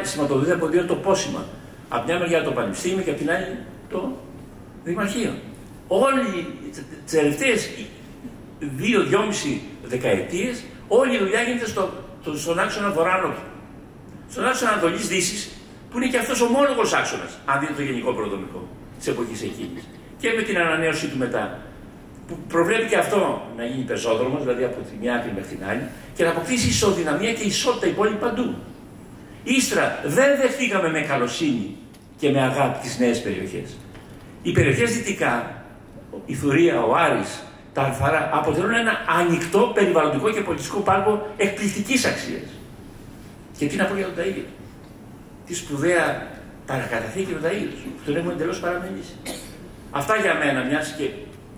σηματοδοτείται από δύο τοπόσημα. Από μια μεριά το Πανεπιστήμιο και από την άλλη το Δημαρχείο. Όλοι τις τελευταίες 2-2,5 δεκαετίες, όλη η δουλειά γίνεται στον άξονα Βορρά-Νότου. Στον άξονα Ανατολικής Δύσης, που είναι και αυτός ομόλογος άξονας, αν δείτε το γενικό προδομικό της εποχής εκείνης. Και με την ανανέωση του μετά, που προβλέπει και αυτό να γίνει πεζόδρομος, δηλαδή από τη μια άκρη μέχρι την άλλη, και να αποκτήσει ισοδυναμία και ισότητα η πόλη παντού. Ύστερα, δεν δεχτήκαμε με καλοσύνη και με αγάπη τις νέες περιοχές. Οι περιοχές δυτικά, η Θουρία, ο Άρης, τα Αλφαρά, αποτελούν ένα ανοιχτό περιβαλλοντικό και πολιτιστικό πάρκο εκπληκτικής αξίας. Και τι να πω για τον Ταΐγετο. Τι σπουδαία παρακαταθήκη του Ταΐγετος, που τον έχουμε εντελώς παραμελήσει. Αυτά για μένα, μιας και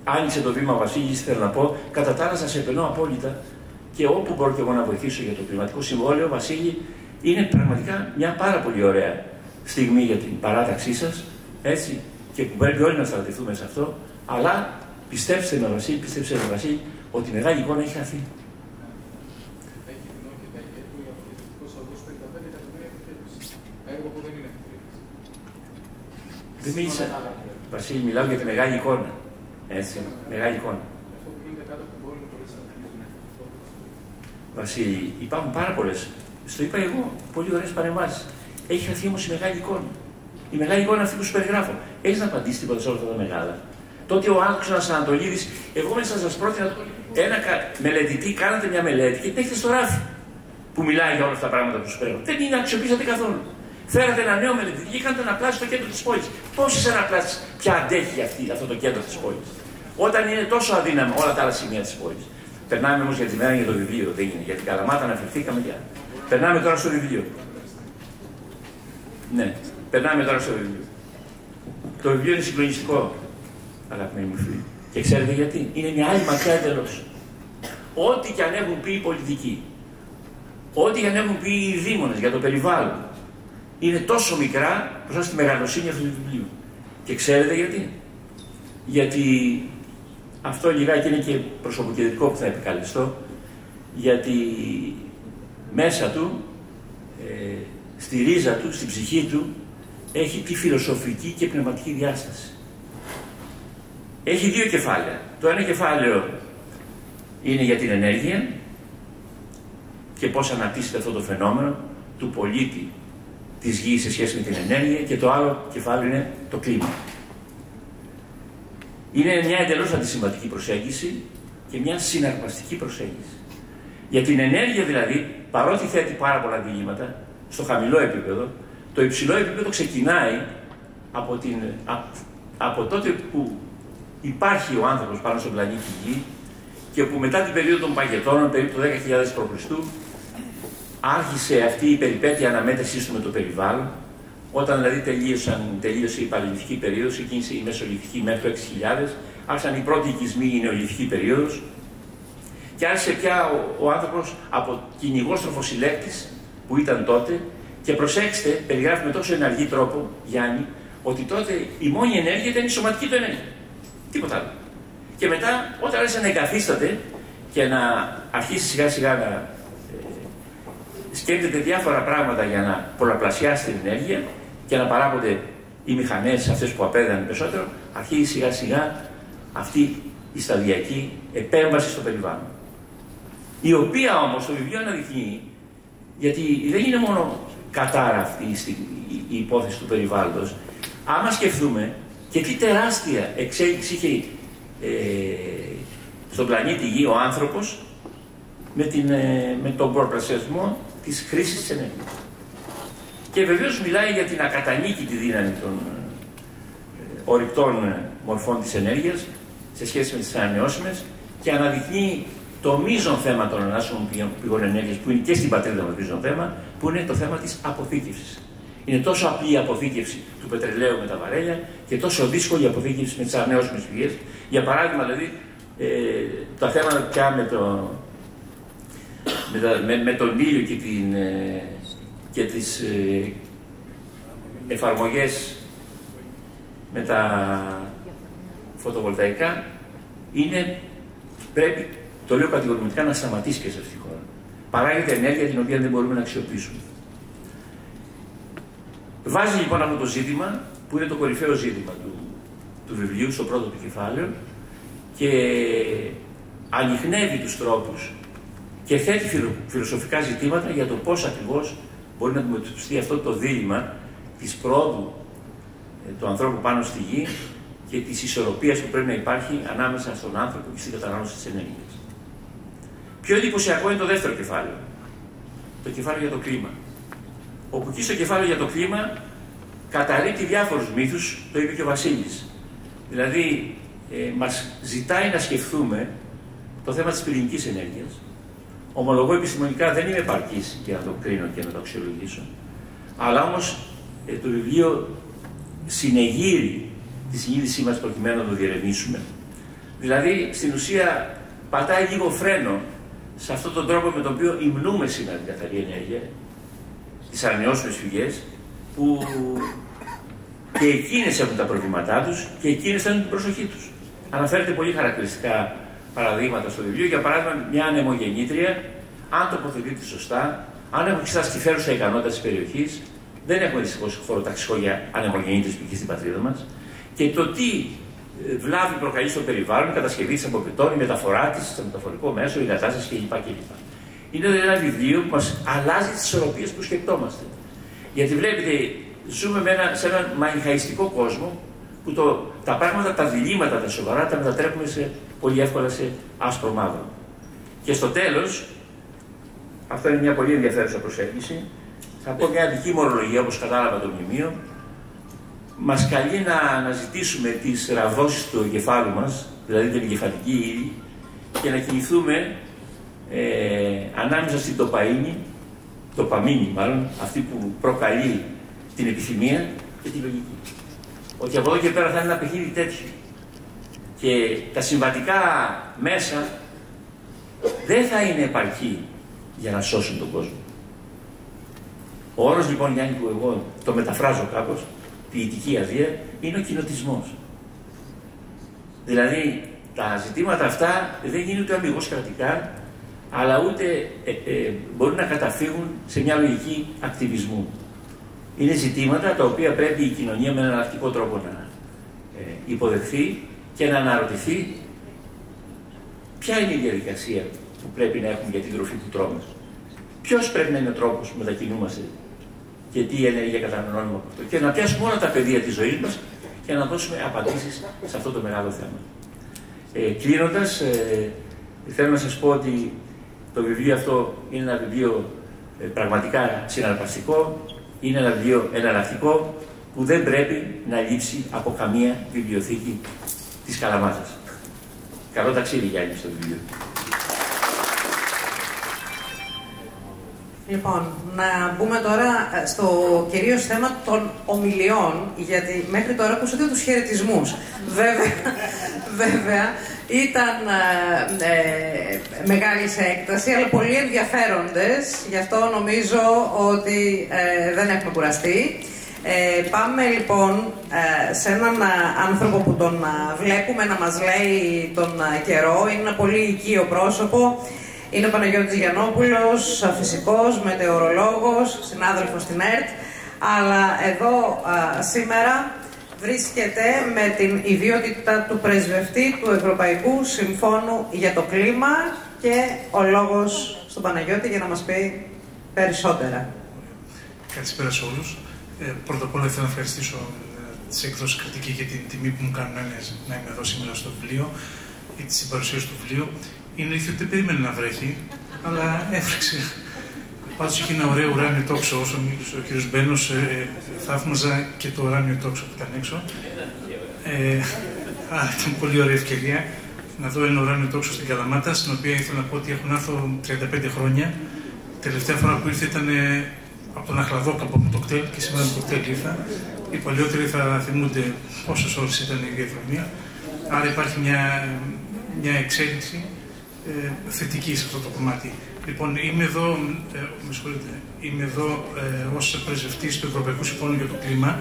άνοιξε το βήμα ο Βασίλης, θέλω να πω, κατά τα άλλα σας επενώ απόλυτα και όπου μπορώ και εγώ να βοηθήσω για το κλιματικό συμβόλαιο, Βασίλη, είναι πραγματικά μια πάρα πολύ ωραία στιγμή για την παράταξή σας, έτσι, και που πρέπει όλοι να στρατευτούμε σε αυτό, αλλά πιστέψτε με, Βασίλη, ότι η μεγάλη εικόνα έχει χαθεί. Δεν μίλησα. Βασίλη, μιλάω για τη μεγάλη εικόνα. Έτσι, μεγάλη εικόνα. Βασίλη, υπάρχουν πάρα πολλές. Στο είπα εγώ, πολύ ωραίες παρεμβάσεις. Έχει χαθεί όμως η μεγάλη εικόνα. Η μεγάλη εικόνα αυτή που σου περιγράφω. Έχεις να απαντήσει τίποτα σε όλα αυτά τα μεγάλα. Τότε ο άξονας Ανατολίδης, εγώ μέσα σας πρότεινα ένα μελετητή, κάνατε μια μελέτη και την έχετε στο ράφι που μιλάει για όλα αυτά τα πράγματα που σου περιγράφω. Δεν την αξιοποιήσατε καθόλου. Φέρατε ένα νέο μελετητή και κάνατε ένα πλάσι στο κέντρο της πόλης. Πόσες αναπλάσεις πια αντέχει αυτό το κέντρο της πόλης, όταν είναι τόσο αδύναμα όλα τα άλλα σημεία της πόλης. Περνάμε όμως για τη μέρα για το βιβλίο, δεν είναι. Για την Καλαμάτα αναφερθήκαμε πια. Περνάμε τώρα στο βιβλίο. Ναι, περνάμε τώρα στο βιβλίο. Το βιβλίο είναι συγκλονιστικό, αγαπημένοι μου φίλοι. Και ξέρετε γιατί? Είναι μια άλλη μακριά εντελώς. Ό,τι και αν έχουν πει οι πολιτικοί, ό,τι και αν έχουν πει οι δήμονες για το περιβάλλον, είναι τόσο μικρά μπροστά στη μεγαλοσύνη αυτού του βιβλίου. Και ξέρετε γιατί? Γιατί αυτό λιγάκι είναι και προσωποκεντρικό που θα επικαλεστώ, γιατί μέσα του, στη ρίζα του, στην ψυχή του, έχει τη φιλοσοφική και πνευματική διάσταση. Έχει δύο κεφάλαια. Το ένα κεφάλαιο είναι για την ενέργεια και πώς αναπτύσσεται αυτό το φαινόμενο του πολίτη της γης σε σχέση με την ενέργεια, και το άλλο κεφάλαιο είναι το κλίμα. Είναι μια εντελώς αντισυμβατική προσέγγιση και μια συναρπαστική προσέγγιση. Για την ενέργεια δηλαδή, παρότι θέτει πάρα πολλά διλήμματα, στο χαμηλό επίπεδο, το υψηλό επίπεδο ξεκινάει από τότε που υπάρχει ο άνθρωπος πάνω στον πλανήτη Γη και που μετά την περίοδο των Παγετώνων, περίπου το 10.000 π.Χ., άρχισε αυτή η περιπέτεια αναμέτρησής του με το περιβάλλον, όταν δηλαδή τελείωσε η παλαιολιθική περίοδος, εκείνη η μεσολιθική μέχρι το 6.000, άρχισαν οι πρώτοι οικισμοί, η νεολιθική περίοδος, και άρχισε πια ο άνθρωπος από κυνηγόστροφος συλλέκτης που ήταν τότε, και προσέξτε, περιγράφει με τόσο εναργή τρόπο, Γιάννη, ότι τότε η μόνη ενέργεια ήταν η σωματική του ενέργεια. Τίποτα άλλο. Και μετά, όταν άρχισε να εγκαθίσταται και να αρχίσει σιγά σιγά να σκέφτεται διάφορα πράγματα για να πολλαπλασιάσει την ενέργεια και να παράγονται οι μηχανές αυτές που απέδανε περισσότερο, αρχίζει σιγά σιγά αυτή η σταδιακή επέμβαση στο περιβάλλον. Η οποία όμως το βιβλίο αναδεικνύει, γιατί δεν είναι μόνο κατάρα αυτή η υπόθεση του περιβάλλοντος, άμα σκεφτούμε και τι τεράστια εξέλιξη είχε στον πλανήτη Γη ο άνθρωπος με τον πολλαπλασιασμό της χρήσης της ενέργειας. Και βεβαίως μιλάει για την ακατανίκητη δύναμη των ορυκτών μορφών της ενέργειας σε σχέση με τις ανανεώσιμες και αναδεικνύει το μείζον θέμα των ανανεώσιμων πηγών ενέργειας, που είναι και στην πατρίδα μας μείζον θέμα, που είναι το θέμα της αποθήκευσης. Είναι τόσο απλή η αποθήκευση του πετρελαίου με τα βαρέλια και τόσο δύσκολη η αποθήκευση με τις ανανεώσιμες πηγές. Για παράδειγμα, δηλαδή, τα θέματα πια με τον ήλιο και τις εφαρμογές με τα φωτοβολταϊκά πρέπει, το λέω κατηγορηματικά, να σταματήσει και σε αυτή τη χώρα. Παράγεται ενέργεια την οποία δεν μπορούμε να αξιοποιήσουμε. Βάζει λοιπόν αυτό το ζήτημα, που είναι το κορυφαίο ζήτημα του βιβλίου, στο πρώτο του κεφάλαιο, και ανιχνεύει τους τρόπους και θέτει φιλοσοφικά ζητήματα για το πώς ακριβώς μπορεί να αντιμετωπιστεί αυτό το δίλημμα της πρόοδου του ανθρώπου πάνω στη γη και της ισορροπίας που πρέπει να υπάρχει ανάμεσα στον άνθρωπο και στην κατανάλωση της ενέργειας. Πιο εντυπωσιακό είναι το δεύτερο κεφάλαιο, το κεφάλαιο για το κλίμα. Όπου εκεί στο κεφάλαιο για το κλίμα καταρρίπτει διάφορους μύθους, το είπε και ο Βασίλης. Δηλαδή, μας ζητάει να σκεφτούμε το θέμα της πυρηνικής ενέργειας. Ομολογώ επιστημονικά δεν είμαι επαρκής για να το κρίνω και να το αξιολογήσω. Αλλά όμως το βιβλίο συνεγείρει τη συνείδησή μας προκειμένου να το διερευνήσουμε. Δηλαδή, στην ουσία, πατάει λίγο φρένο σε αυτόν τον τρόπο με τον οποίο υμνούμε σήμερα την καθαρή ενέργεια, τις ανανεώσιμες πηγές, που και εκείνες έχουν τα προβλήματά τους και εκείνες θέλουν την προσοχή τους. Αναφέρεται πολύ χαρακτηριστικά παραδείγματα στο βιβλίο. Για παράδειγμα, μια ανεμογεννήτρια, αν τοποθετείται σωστά, αν έχουμε εξετάσει τη φέρουσα ικανότητα της περιοχής, δεν έχουμε δυστυχώς χωροταξικό για ανεμογεννήτριες π.χ. στην πατρίδα μας, και το τι βλάβη προκαλεί στο περιβάλλον, η κατασκευή της από πετών, η μεταφορά της στο μεταφορικό μέσο, η εγκατάσταση κλπ. Είναι ένα βιβλίο που μας αλλάζει τις ισορροπίες που σκεπτόμαστε. Γιατί βλέπετε, ζούμε σε έναν μανιχαϊστικό κόσμο που τα πράγματα, τα διλήμματα, τα σοβαρά, τα μετατρέπουμε πολύ εύκολα σε άσπρο μαύρο. Και στο τέλος, αυτό είναι μια πολύ ενδιαφέρουσα προσέγγιση, θα πω μια δική μου ορολογία, όπως κατάλαβα το μνημείο, μας καλεί να αναζητήσουμε τις ραβδόσεις του εγκεφάλου μας, δηλαδή την εγκεφαλική ύλη, και να κινηθούμε ανάμεσα στην τοπαμίνη μάλλον, αυτή που προκαλεί την επιθυμία, και τη λογική. Ότι από εδώ και πέρα θα είναι ένα παιχνίδι τέτοιο. Και τα συμβατικά μέσα δεν θα είναι επαρκή για να σώσουν τον κόσμο. Ο όρος λοιπόν, Γιάννη, που εγώ το μεταφράζω κάπως, ποιητική αδεία, είναι ο κοινοτισμός. Δηλαδή, τα ζητήματα αυτά δεν γίνονται ούτε αμιγώς κρατικά, αλλά ούτε μπορούν να καταφύγουν σε μια λογική ακτιβισμού. Είναι ζητήματα τα οποία πρέπει η κοινωνία με έναν εναλλακτικό τρόπο να υποδεχθεί και να αναρωτηθεί ποια είναι η διαδικασία που πρέπει να έχουμε για την τροφή που τρώμε. Ποιος πρέπει να είναι ο τρόπος που μετακινούμαστε και τι ενέργεια καταναλώνουμε από αυτό. Και να πιάσουμε όλα τα πεδία της ζωής μας και να δώσουμε απαντήσεις σε αυτό το μεγάλο θέμα. Κλείνοντας, θέλω να σας πω ότι το βιβλίο αυτό είναι ένα βιβλίο πραγματικά συναρπαστικό, είναι ένα βιβλίο εναλλακτικό που δεν πρέπει να λείψει από καμία βιβλιοθήκη της Καλαμάτας. Καλό ταξίδι, Γιάννη, στο βιβλίο. Λοιπόν, να μπούμε τώρα στο κυρίως θέμα των ομιλιών, γιατί μέχρι τώρα ακούσατε τους χαιρετισμούς. βέβαια ήταν μεγάλη σε έκταση, αλλά πολύ ενδιαφέροντες. Γι' αυτό νομίζω ότι δεν έχουμε κουραστεί. Πάμε λοιπόν σε έναν άνθρωπο που τον βλέπουμε να μας λέει τον καιρό. Είναι ένα πολύ οικείο πρόσωπο. Είναι ο Παναγιώτης Γιαννόπουλος, φυσικός, μετεωρολόγος, συνάδελφος στην ΕΡΤ. Αλλά εδώ σήμερα βρίσκεται με την ιδιότητα του πρεσβευτή του Ευρωπαϊκού Συμφώνου για το Κλίμα και ο λόγος στον Παναγιώτη για να μας πει περισσότερα. Καλησπέρα σε όλους. Πρώτα απ' όλα θέλω να ευχαριστήσω τις εκδόσεις Κρατική για την τιμή που μου κάνουν να είμαι εδώ σήμερα στο βιβλίο ή τη συμπαρουσίαση του βιβλίου. Είναι αλήθεια ότι δεν περίμενε να βρέχει, αλλά έφρεξε. Πάντως είχε ένα ωραίο ουράνιο τόξο. Όσο μίλησε ο κ. Μπένος, θαύμαζα και το ουράνιο τόξο που ήταν έξω. Ήταν πολύ ωραία ευκαιρία να δω ένα ουράνιο τόξο στην Καλαμάτα, στην οποία ήθελα να πω ότι έχω να έρθω 35 χρόνια. Τελευταία φορά που ήρθε ήταν από τον Αχλαδόκαπο με το κτέλ και σήμερα με το κτέλ ήρθα. Οι παλιότεροι θα θυμούνται πόσες ώρες ήταν η διαδρομή. Άρα υπάρχει μια εξέλιξη θετική σε αυτό το κομμάτι. Λοιπόν, είμαι εδώ ως πρεσβευτής του Ευρωπαϊκού Συμφώνου για το Κλίμα.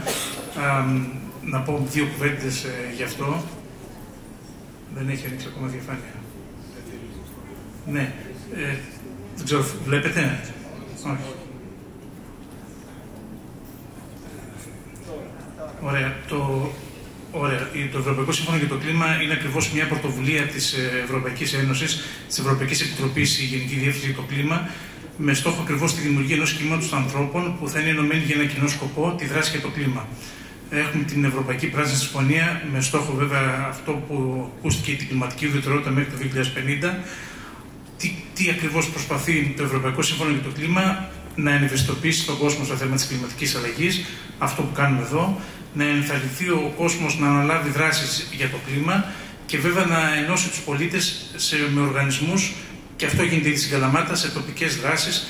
Να πω δύο κουβέντες γι' αυτό. Δεν έχει ανοίξει ακόμα διαφάνεια. Ναι. Δεν ξέρω, βλέπετε. Όχι. Ωραία. Το Ευρωπαϊκό Σύμφωνο για το Κλίμα είναι ακριβώς μια πρωτοβουλία της Ευρωπαϊκής Ένωσης, της Ευρωπαϊκής Επιτροπής, η Γενική Διεύθυνση για το Κλίμα, με στόχο ακριβώς τη δημιουργία ενός κύματος των ανθρώπων που θα είναι ενωμένοι για ένα κοινό σκοπό, τη δράση για το κλίμα. Έχουμε την Ευρωπαϊκή Πράσινη Συμφωνία, με στόχο βέβαια αυτό που ακούστηκε, την κλιματική ουδετερότητα μέχρι το 2050. Τι ακριβώς προσπαθεί το Ευρωπαϊκό Σύμφωνο για το Κλίμα? Να ευαισθητοποιήσει τον κόσμο στο θέμα της κλιματικής αλλαγής, αυτό που κάνουμε εδώ, να ενθαρρυνθεί ο κόσμος να αναλάβει δράσεις για το κλίμα και βέβαια να ενώσει τους πολίτες με οργανισμούς, και αυτό γίνεται ήδη στην Καλαμάτα, σε τοπικές δράσεις,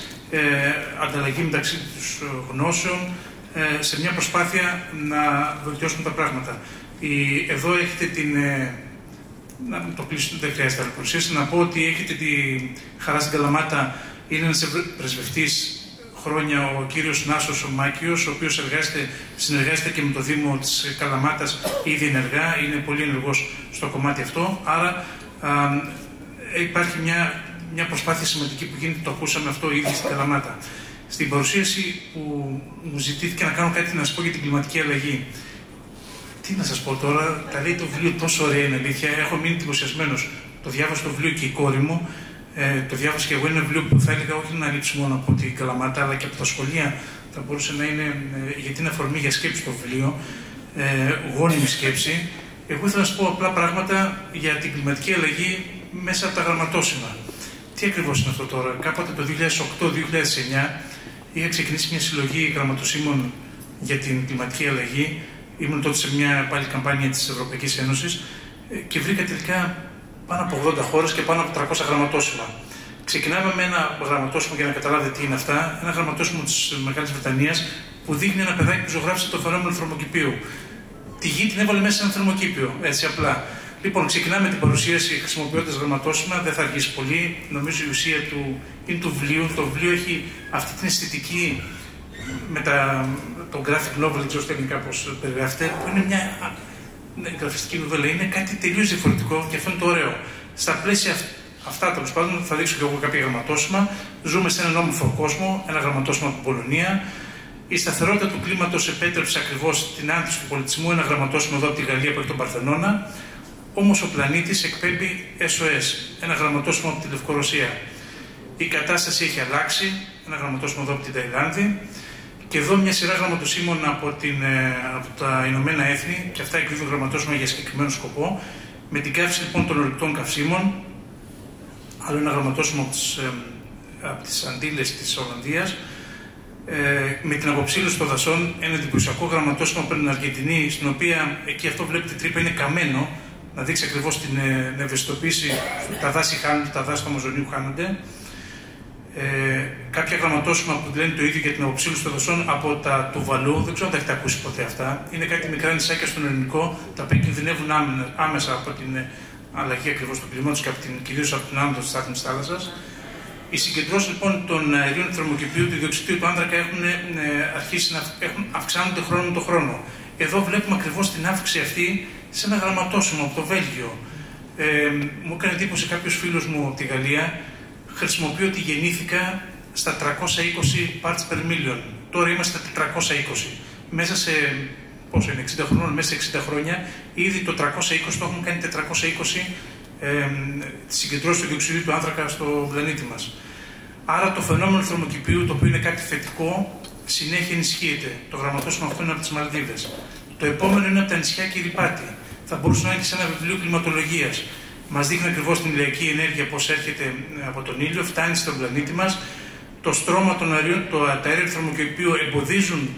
ανταλλαγή μεταξύ τους γνώσεων, σε μια προσπάθεια να βελτιώσουμε τα πράγματα. Εδώ έχετε το κλείσουμε, δεν χρειάζεται άλλη παρουσίαση. Να πω ότι έχετε τη χαρά στην Καλαμάτα, είναι ένας πρεσβευτής χρόνια ο κύριος Νάσος ο Μάκιος, ο οποίος συνεργάζεται και με το Δήμο της Καλαμάτας ήδη ενεργά, είναι πολύ ενεργός στο κομμάτι αυτό. Άρα υπάρχει μια προσπάθεια σημαντική που γίνεται, το ακούσαμε αυτό ήδη στην Καλαμάτα. Στην παρουσίαση που μου ζητήθηκε να κάνω κάτι να σας πω για την κλιματική αλλαγή. Τι να σας πω τώρα, τα λέει το βιβλίο τόσο ωραία, είναι αλήθεια. Έχω μείνει εντυπωσιασμένος. Το διάβασα το βιβλίο και η κόρη μου. Το διάβασα και εγώ. Είναι ένα βιβλίο που θα έλεγα όχι να λείψει μόνο από την Καλαμάτα, αλλά και από τα σχολεία. Θα μπορούσε να είναι, γιατί είναι αφορμή για σκέψη το βιβλίο, γόνιμη σκέψη. Εγώ ήθελα να σας πω απλά πράγματα για την κλιματική αλλαγή μέσα από τα γραμματόσημα. Τι ακριβώς είναι αυτό τώρα? Κάποτε το 2008-2009 είχα ξεκινήσει μια συλλογή γραμματοσύμων για την κλιματική αλλαγή. Ήμουν τότε σε μια πάλι καμπάνια της Ευρωπαϊκής Ένωσης και βρήκα τελικά πάνω από 80 χώρες και πάνω από 300 γραμματόσημα. Ξεκινάμε με ένα γραμματόσημο, για να καταλάβετε τι είναι αυτά, ένα γραμματόσημο της Μεγάλης Βρετανίας που δείχνει ένα παιδάκι που ζωγράφησε το φαινόμενο θερμοκηπίου. Τη γη την έβαλε μέσα σε ένα θερμοκήπιο, έτσι απλά. Λοιπόν, ξεκινάμε την παρουσίαση χρησιμοποιώντας γραμματόσημα, δεν θα αργήσει πολύ. Νομίζω η ουσία είναι του βιβλίου. Το βιβλίο έχει αυτή την αισθητική με το graphic novel, δεν ξέρω στα ελληνικά πώς περιγράφεται, που είναι μια γραφιστική νουβέλα. Είναι κάτι τελείως διαφορετικό και αυτό είναι το ωραίο. Στα πλαίσια αυτά, τέλος πάντων, θα δείξω και εγώ κάποια γραμματόσημα. Ζούμε σε έναν όμορφο κόσμο, ένα γραμματόσημα από την Πολωνία. Η σταθερότητα του κλίματος επέτρεψε ακριβώς την άνθηση του πολιτισμού, ένα γραμματόσημα εδώ από τη Γαλλία που έχει τον Παρθενώνα. Όμως ο πλανήτης εκπέμπει SOS, ένα γραμματόσημα από τη Λευκορωσία. Η κατάσταση έχει αλλάξει, ένα γραμματόσημα εδώ από την Ταϊλάνδη. Και εδώ μια σειρά γραμματοσύμων από τα Ηνωμένα Έθνη, και αυτά εκδίδουν γραμματόσημα για συγκεκριμένο σκοπό. Με την καύση λοιπόν των ορυκτών καυσίμων, άλλο ένα γραμματόσημα από τις Αντίλες της Ολλανδίας. Με την αποψήλωση των δασών, ένα εντυπωσιακό γραμματόσημα από την Αργεντινή, στην οποία εκεί αυτό βλέπετε τρύπα είναι καμένο, να δείξει ακριβώς την ευαισθητοποίηση. Τα δάση χάνονται, τα δάση του Αμαζονίου χάνονται. Κάποια γραμματόσημα που λένε το ίδιο για την αποψήλωση των δασών από τα Τουβαλού, δεν ξέρω αν τα έχετε ακούσει ποτέ αυτά. Είναι κάτι μικρά νησάκια στον Ελληνικό, τα οποία κινδυνεύουν άμεσα από την αλλαγή ακριβώς του κλίματος και κυρίως από την άνοδο της στάθμης θάλασσας. Οι συγκεντρώσεις λοιπόν των αερίων του θερμοκηπίου, του διοξιδίου του άνθρακα αυξάνονται χρόνο με το χρόνο. Εδώ βλέπουμε ακριβώς την αύξηση αυτή σε ένα γραμματόσημο από το Βέλγιο. Μου έκανε εντύπωση κάποιος φίλος μου από τη Γαλλία. Χρησιμοποιώ ότι γεννήθηκα στα 320 parts per million. Τώρα είμαστε στα 420. Μέσα σε, πόσο είναι, 60 χρόνων, μέσα σε 60 χρόνια, ήδη το 320 το έχουμε κάνει 420 τη συγκεντρώση του διοξιδίου του άνθρακα στο πλανήτη μας. Άρα το φαινόμενο του θερμοκηπίου, το οποίο είναι κάτι θετικό, συνέχεια ενισχύεται. Το γραμματόσημο αυτό είναι από τις Μαλδίβες. Το επόμενο είναι από τα νησιά Κυριπάτη. Θα μπορούσε να είναι και σε ένα βιβλίο κλιματολογίας. Μας δείχνει ακριβώς την ηλιακή ενέργεια πώς έρχεται από τον ήλιο, φτάνει στον πλανήτη μας. Το στρώμα των αερίων, τα αέρια του θερμοκηπίου εμποδίζουν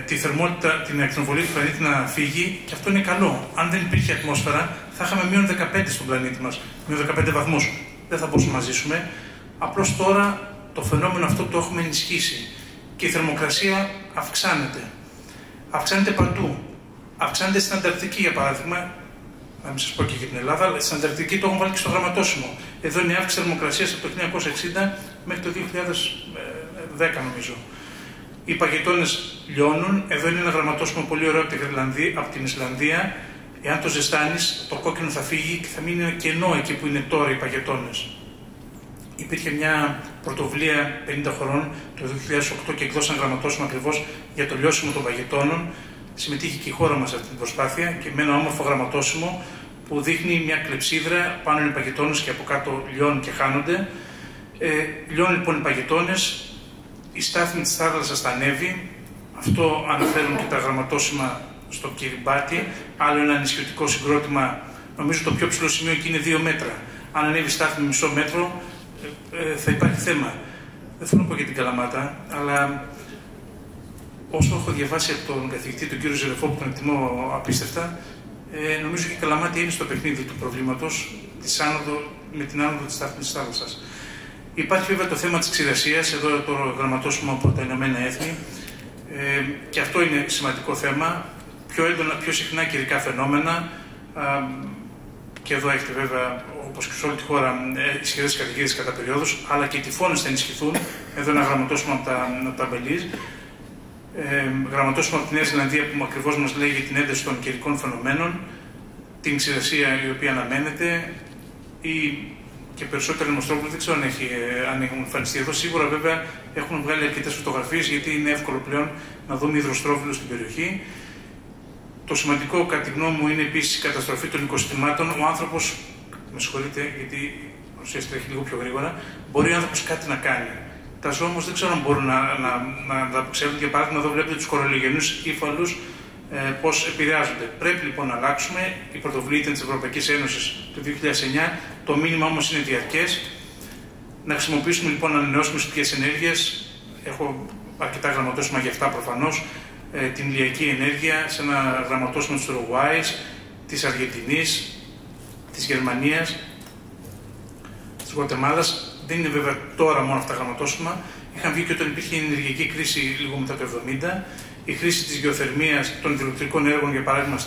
τη θερμότητα, την ακτινοβολία του πλανήτη να φύγει και αυτό είναι καλό. Αν δεν υπήρχε ατμόσφαιρα, θα είχαμε μείον 15 στον πλανήτη μας, μείον 15 βαθμούς. Δεν θα μπορούσαμε να ζήσουμε. Απλώς τώρα το φαινόμενο αυτό το έχουμε ενισχύσει και η θερμοκρασία αυξάνεται. Αυξάνεται παντού. Αυξάνεται στην Ανταρκτική, για παράδειγμα. Να μην σας πω και για την Ελλάδα, αλλά στην Ανταρκτική το έχουν βάλει και στο γραμματόσημο. Εδώ είναι η αύξηση θερμοκρασίας από το 1960 μέχρι το 2010, νομίζω. Οι παγετώνες λιώνουν. Εδώ είναι ένα γραμματόσημο πολύ ωραίο από την Ισλανδία. Εάν το ζεστάνεις, το κόκκινο θα φύγει και θα μείνει ένα κενό εκεί που είναι τώρα οι παγετώνες. Υπήρχε μια πρωτοβουλία 50 χωρών το 2008 και εκδώσαν γραμματόσημα ακριβώς για το λιώσιμο των παγετώνων. Συμμετείχε και η χώρα μας σε αυτή την προσπάθεια και με ένα όμορφο γραμματόσημο που δείχνει μια κλεψίδρα, πάνω είναι οι παγετώνες και από κάτω λιώνουν και χάνονται. Λιώνουν λοιπόν οι παγετώνες, η στάθμη της θάλασσας θα ανέβει, αυτό αναφέρουν και τα γραμματόσημα στο Κυριμπάτι, άλλο ένα νησιωτικό συγκρότημα, νομίζω το πιο ψηλό σημείο εκεί είναι 2 μέτρα. Αν ανέβει η στάθμη μισό μέτρο, θα υπάρχει θέμα. Δεν θέλω να πω για την Καλαμάτα, αλλά όσο έχω διαβάσει από τον καθηγητή, τον κύριο Ζερεφό, που τον εκτιμώ απίστευτα, νομίζω και η Καλαμάτα είναι στο παιχνίδι του προβλήματος με την άνοδο της στάθμης της θάλασσας. Υπάρχει βέβαια το θέμα της ξηρασίας, εδώ το γραμματόσημο από τα Ηνωμένα Έθνη, και αυτό είναι σημαντικό θέμα. Πιο έντονα, πιο συχνά καιρικά φαινόμενα, και εδώ έχετε βέβαια, όπως και σε όλη τη χώρα, ισχυρές καταιγίδες κατά περιόδους, αλλά και οι τυφώνες θα ενισχυθούν. Εδώ ένα γραμματόσημο από τα Μπελίζ. Γραμματόσημο από τη Νέα Ζηλανδία που ακριβώς μας λέει για την ένταση των καιρικών φαινομένων, την ξηρασία η οποία αναμένεται, και περισσότεροι δημοστρόβιλοι δεν ξέρω αν έχουν εμφανιστεί εδώ. Σίγουρα βέβαια έχουν βγάλει αρκετές φωτογραφίες, γιατί είναι εύκολο πλέον να δούμε υδροστρόβιλους στην περιοχή. Το σημαντικό, κατά τη γνώμη μου, είναι επίσης η καταστροφή των οικοσυστημάτων. Ο άνθρωπος, με συγχωρείτε γιατί ουσιαστικά τρέχει λίγο πιο γρήγορα, μπορεί ο άνθρωπος κάτι να κάνει. Τα ζώα όμως δεν ξέρω αν μπορούν να ανταπεξέλθουν. Για παράδειγμα, εδώ βλέπετε τους κορολλογενούς ύφαλους πώς επηρεάζονται. Πρέπει λοιπόν να αλλάξουμε. Η πρωτοβουλία ήταν της Ευρωπαϊκής Ένωσης το 2009. Το μήνυμα όμως είναι διαρκές. Να χρησιμοποιήσουμε λοιπόν ανανεώσιμες πηγές ενέργειας. Έχω αρκετά γραμματόσημα για αυτά προφανώς. Την ηλιακή ενέργεια σε ένα γραμματόσημο της Ουρουγουάης, της Αργεντινής, της Γερμανίας, της Γουατεμάλας. Δεν είναι βέβαια τώρα μόνο αυτά τα γραμματόσημα. Είχαν βγει και όταν υπήρχε η ενεργειακή κρίση λίγο μετά το 1970. Η χρήση της γεωθερμίας των υδροελεκτρικών έργων, για παράδειγμα,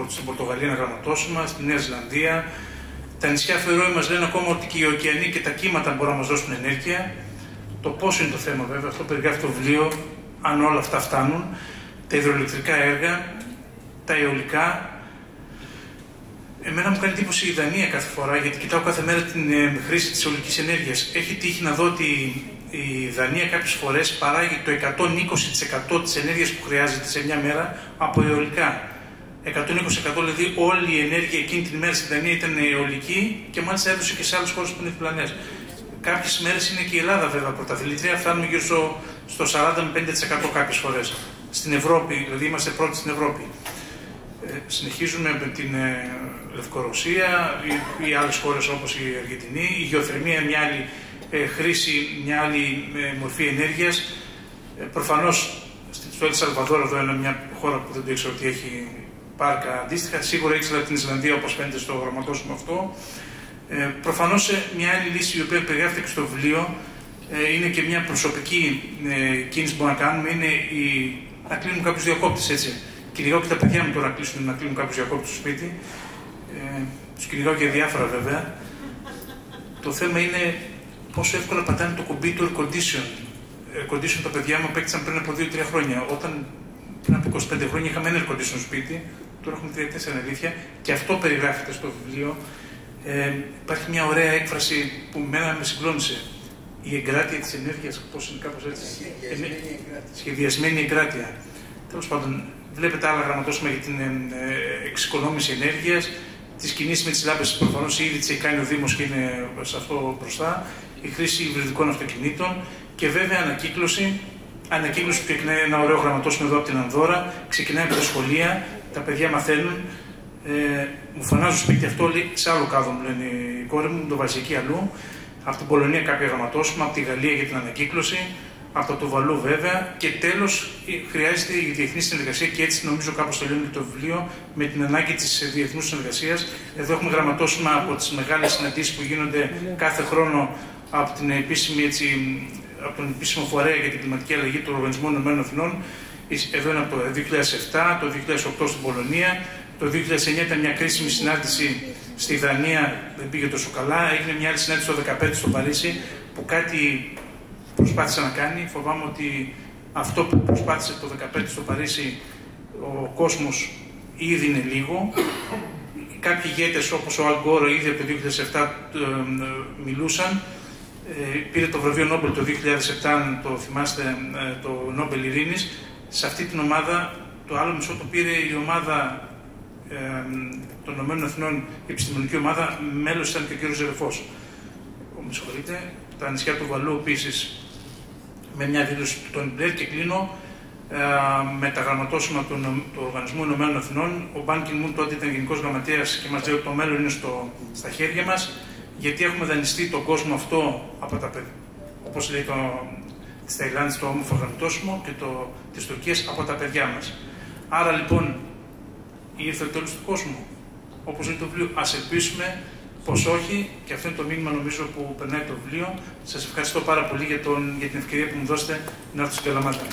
στην Πορτογαλία ένα γραμματόσημα, στη Νέα Ζηλανδία. Τα νησιά Φερόε μας λένε ακόμα ότι και οι ωκεανοί και τα κύματα μπορούν να μας δώσουν ενέργεια. Το πόσο είναι το θέμα βέβαια, αυτό περιγράφει το βιβλίο, αν όλα αυτά φτάνουν. Τα υδροελεκτρικά έργα, τα αιωλικά. Εμένα μου κάνει εντύπωση η Δανία κάθε φορά, γιατί κοιτάω κάθε μέρα την χρήση της αιωλικής ενέργειας. Έχει τύχει να δω ότι η Δανία κάποιες φορές παράγει το 120% της ενέργειας που χρειάζεται σε μια μέρα από αιωλικά. 120% δηλαδή όλη η ενέργεια εκείνη την ημέρα στην Δανία ήταν αιωλική και μάλιστα έδωσε και σε άλλες χώρες που είναι διπλανές. Κάποιες μέρες είναι και η Ελλάδα βέβαια πρωταθλήτρια, φτάνουμε γύρω στο 40-50% κάποιες φορές. Στην Ευρώπη, δηλαδή είμαστε πρώτοι στην Ευρώπη. Συνεχίζουμε με την Λευκορωσία ή άλλες χώρες όπως η Αργεντινή. Η γεωθερμία, μια άλλη χρήση, μια άλλη μορφή ενέργειας. Προφανώς στο Ελ Σαλβαδόρ, εδώ είναι μια χώρα που δεν το ήξερα ότι έχει πάρκα αντίστοιχα. Σίγουρα ήξερα την Ισλανδία, όπως φαίνεται στο γραμματόσημο αυτό. Προφανώς μια άλλη λύση η οποία περιγράφεται και στο βιβλίο είναι και μια προσωπική κίνηση που μπορούμε να κάνουμε, είναι να κλείνουμε κάποιους διακόπτες, έτσι. Κυνηγάω και τα παιδιά μου τώρα να κλείνουν κάποιους διακόπτες στο σπίτι. Τους κυνηγάω και διάφορα βέβαια. Το θέμα είναι πόσο εύκολα πατάνε το κουμπί του air condition. Air condition τα παιδιά μου απέκτησαν πριν από 2-3 χρόνια. Όταν πριν από 25 χρόνια είχαμε ένα air condition στο σπίτι, τώρα έχουμε 3-4 αλήθεια, και αυτό περιγράφεται στο βιβλίο. Υπάρχει μια ωραία έκφραση που μένα με συγκλώνησε. Η εγκράτεια της ενέργειας, πώς είναι, κάπως έτσι. Σχεδιασμένη εγκράτεια. Τέλος πάντων, βλέπετε άλλα γραμματώσουμε για την εξοικονόμηση ενέργειας, τις κινήσεις με τις λάμπες, προφανώς ήδη τις έχει κάνει ο Δήμος και είναι σε αυτό μπροστά, η χρήση υβριδικών αυτοκινήτων και βέβαια ανακύκλωση. Ανακύκλωση που ξεκινάει ένα ωραίο γραμματώσουμε εδώ από την Ανδώρα, ξεκινάει από τα σχολεία, τα παιδιά μαθαίνουν. Μου φανάζω σπίτι αυτό, σε άλλο κάδο μου λένε η κόρη μου, το βάζει εκεί αλλού. Από την Πολωνία κάποια γραμματώσουμε, από τη Γαλλία για την ανακύκλωση, από το Τουβαλού βέβαια. Και τέλος χρειάζεται η διεθνή συνεργασία και έτσι νομίζω κάπως τελειώνει και το βιβλίο με την ανάγκη της διεθνούς συνεργασίας. Εδώ έχουμε γραμματώσουμε από τις μεγάλες συναντήσεις που γίνονται κάθε χρόνο από την επίσημη, έτσι, από τον επίσημο φορέα για την κλιματική αλλαγή του Οργανισμού Ηνωμένων Εθνών. Εδώ είναι από το 2007, το 2008 στην Πολωνία. Το 2009 ήταν μια κρίσιμη συνάντηση στη Δανία, δεν πήγε τόσο καλά. Έγινε μια άλλη συνάντηση το 2015 στο Παρίσι, που κάτι προσπάθησε να κάνει. Φοβάμαι ότι αυτό που προσπάθησε το 2015 στο Παρίσι ο κόσμος ήδη είναι λίγο. Κάποιοι ηγέτες όπως ο Αλ Γκόρ ήδη από το 2007 μιλούσαν. Πήρε το βραβείο Νόμπελ το 2007, αν το θυμάστε, το Νόμπελ Ειρήνης. Σε αυτή την ομάδα, το άλλο μισό το πήρε η ομάδα των ΗΠΑ, η επιστημονική ομάδα, μέλος ήταν και ο κ. Ζερεφός. Με συγχωρείτε, τα νησιά του Βαλού επίσης, με μια δήλωση του Τόνι Μπλερ, και κλείνω με τα γραμματώσιμα του Οργανισμού Ηνωμένων Εθνών. Ο Μπαν Κιν Μουν τότε ήταν Γενικός Γραμματέας και μας λέει ότι το μέλλον είναι στα χέρια μας, γιατί έχουμε δανειστεί τον κόσμο αυτό από τα παιδιά. Όπως λέει της Ταϊλάνδης το όμορφο γραμματώσιμο και της Τουρκίας από τα παιδιά μας. Άρα λοιπόν ήρθε το τέλος του κόσμου. Όπως λέει το βιβλίο, ας ελπίσουμε πως όχι, και αυτό είναι το μήνυμα νομίζω που περνάει το βιβλίο. Σας ευχαριστώ πάρα πολύ για την ευκαιρία που μου δώσετε να έρθω στην Καλαμάτα.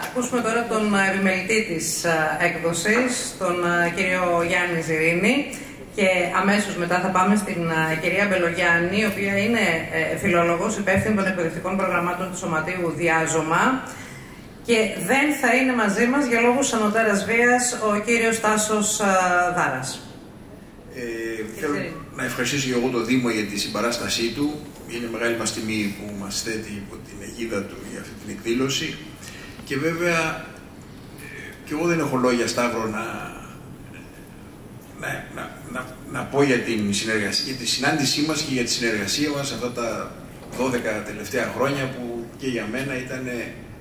Ακούσουμε τώρα τον επιμελητή της έκδοσης, τον κύριο Γιάννη Ζιρίνη, και αμέσως μετά θα πάμε στην κυρία Μπελογιάννη, η οποία είναι φιλόλογος, υπεύθυνη των εκπαιδευτικών προγραμμάτων του Σωματείου Διάζωμα, και δεν θα είναι μαζί μας για λόγους ανωτέρας βίας ο κύριος Τάσος Δάρας. Θέλω να ευχαριστήσω και εγώ τον Δήμο για τη συμπαράστασή του. Είναι μεγάλη μας τιμή που μας θέτει υπό την αιγίδα του για αυτή την εκδήλωση. Και βέβαια, και εγώ δεν έχω λόγια, Σταύρο, να πω για την συνεργασία, για τη συνάντησή μας και για τη συνεργασία μας αυτά τα 12 τελευταία χρόνια, που και για μένα ήταν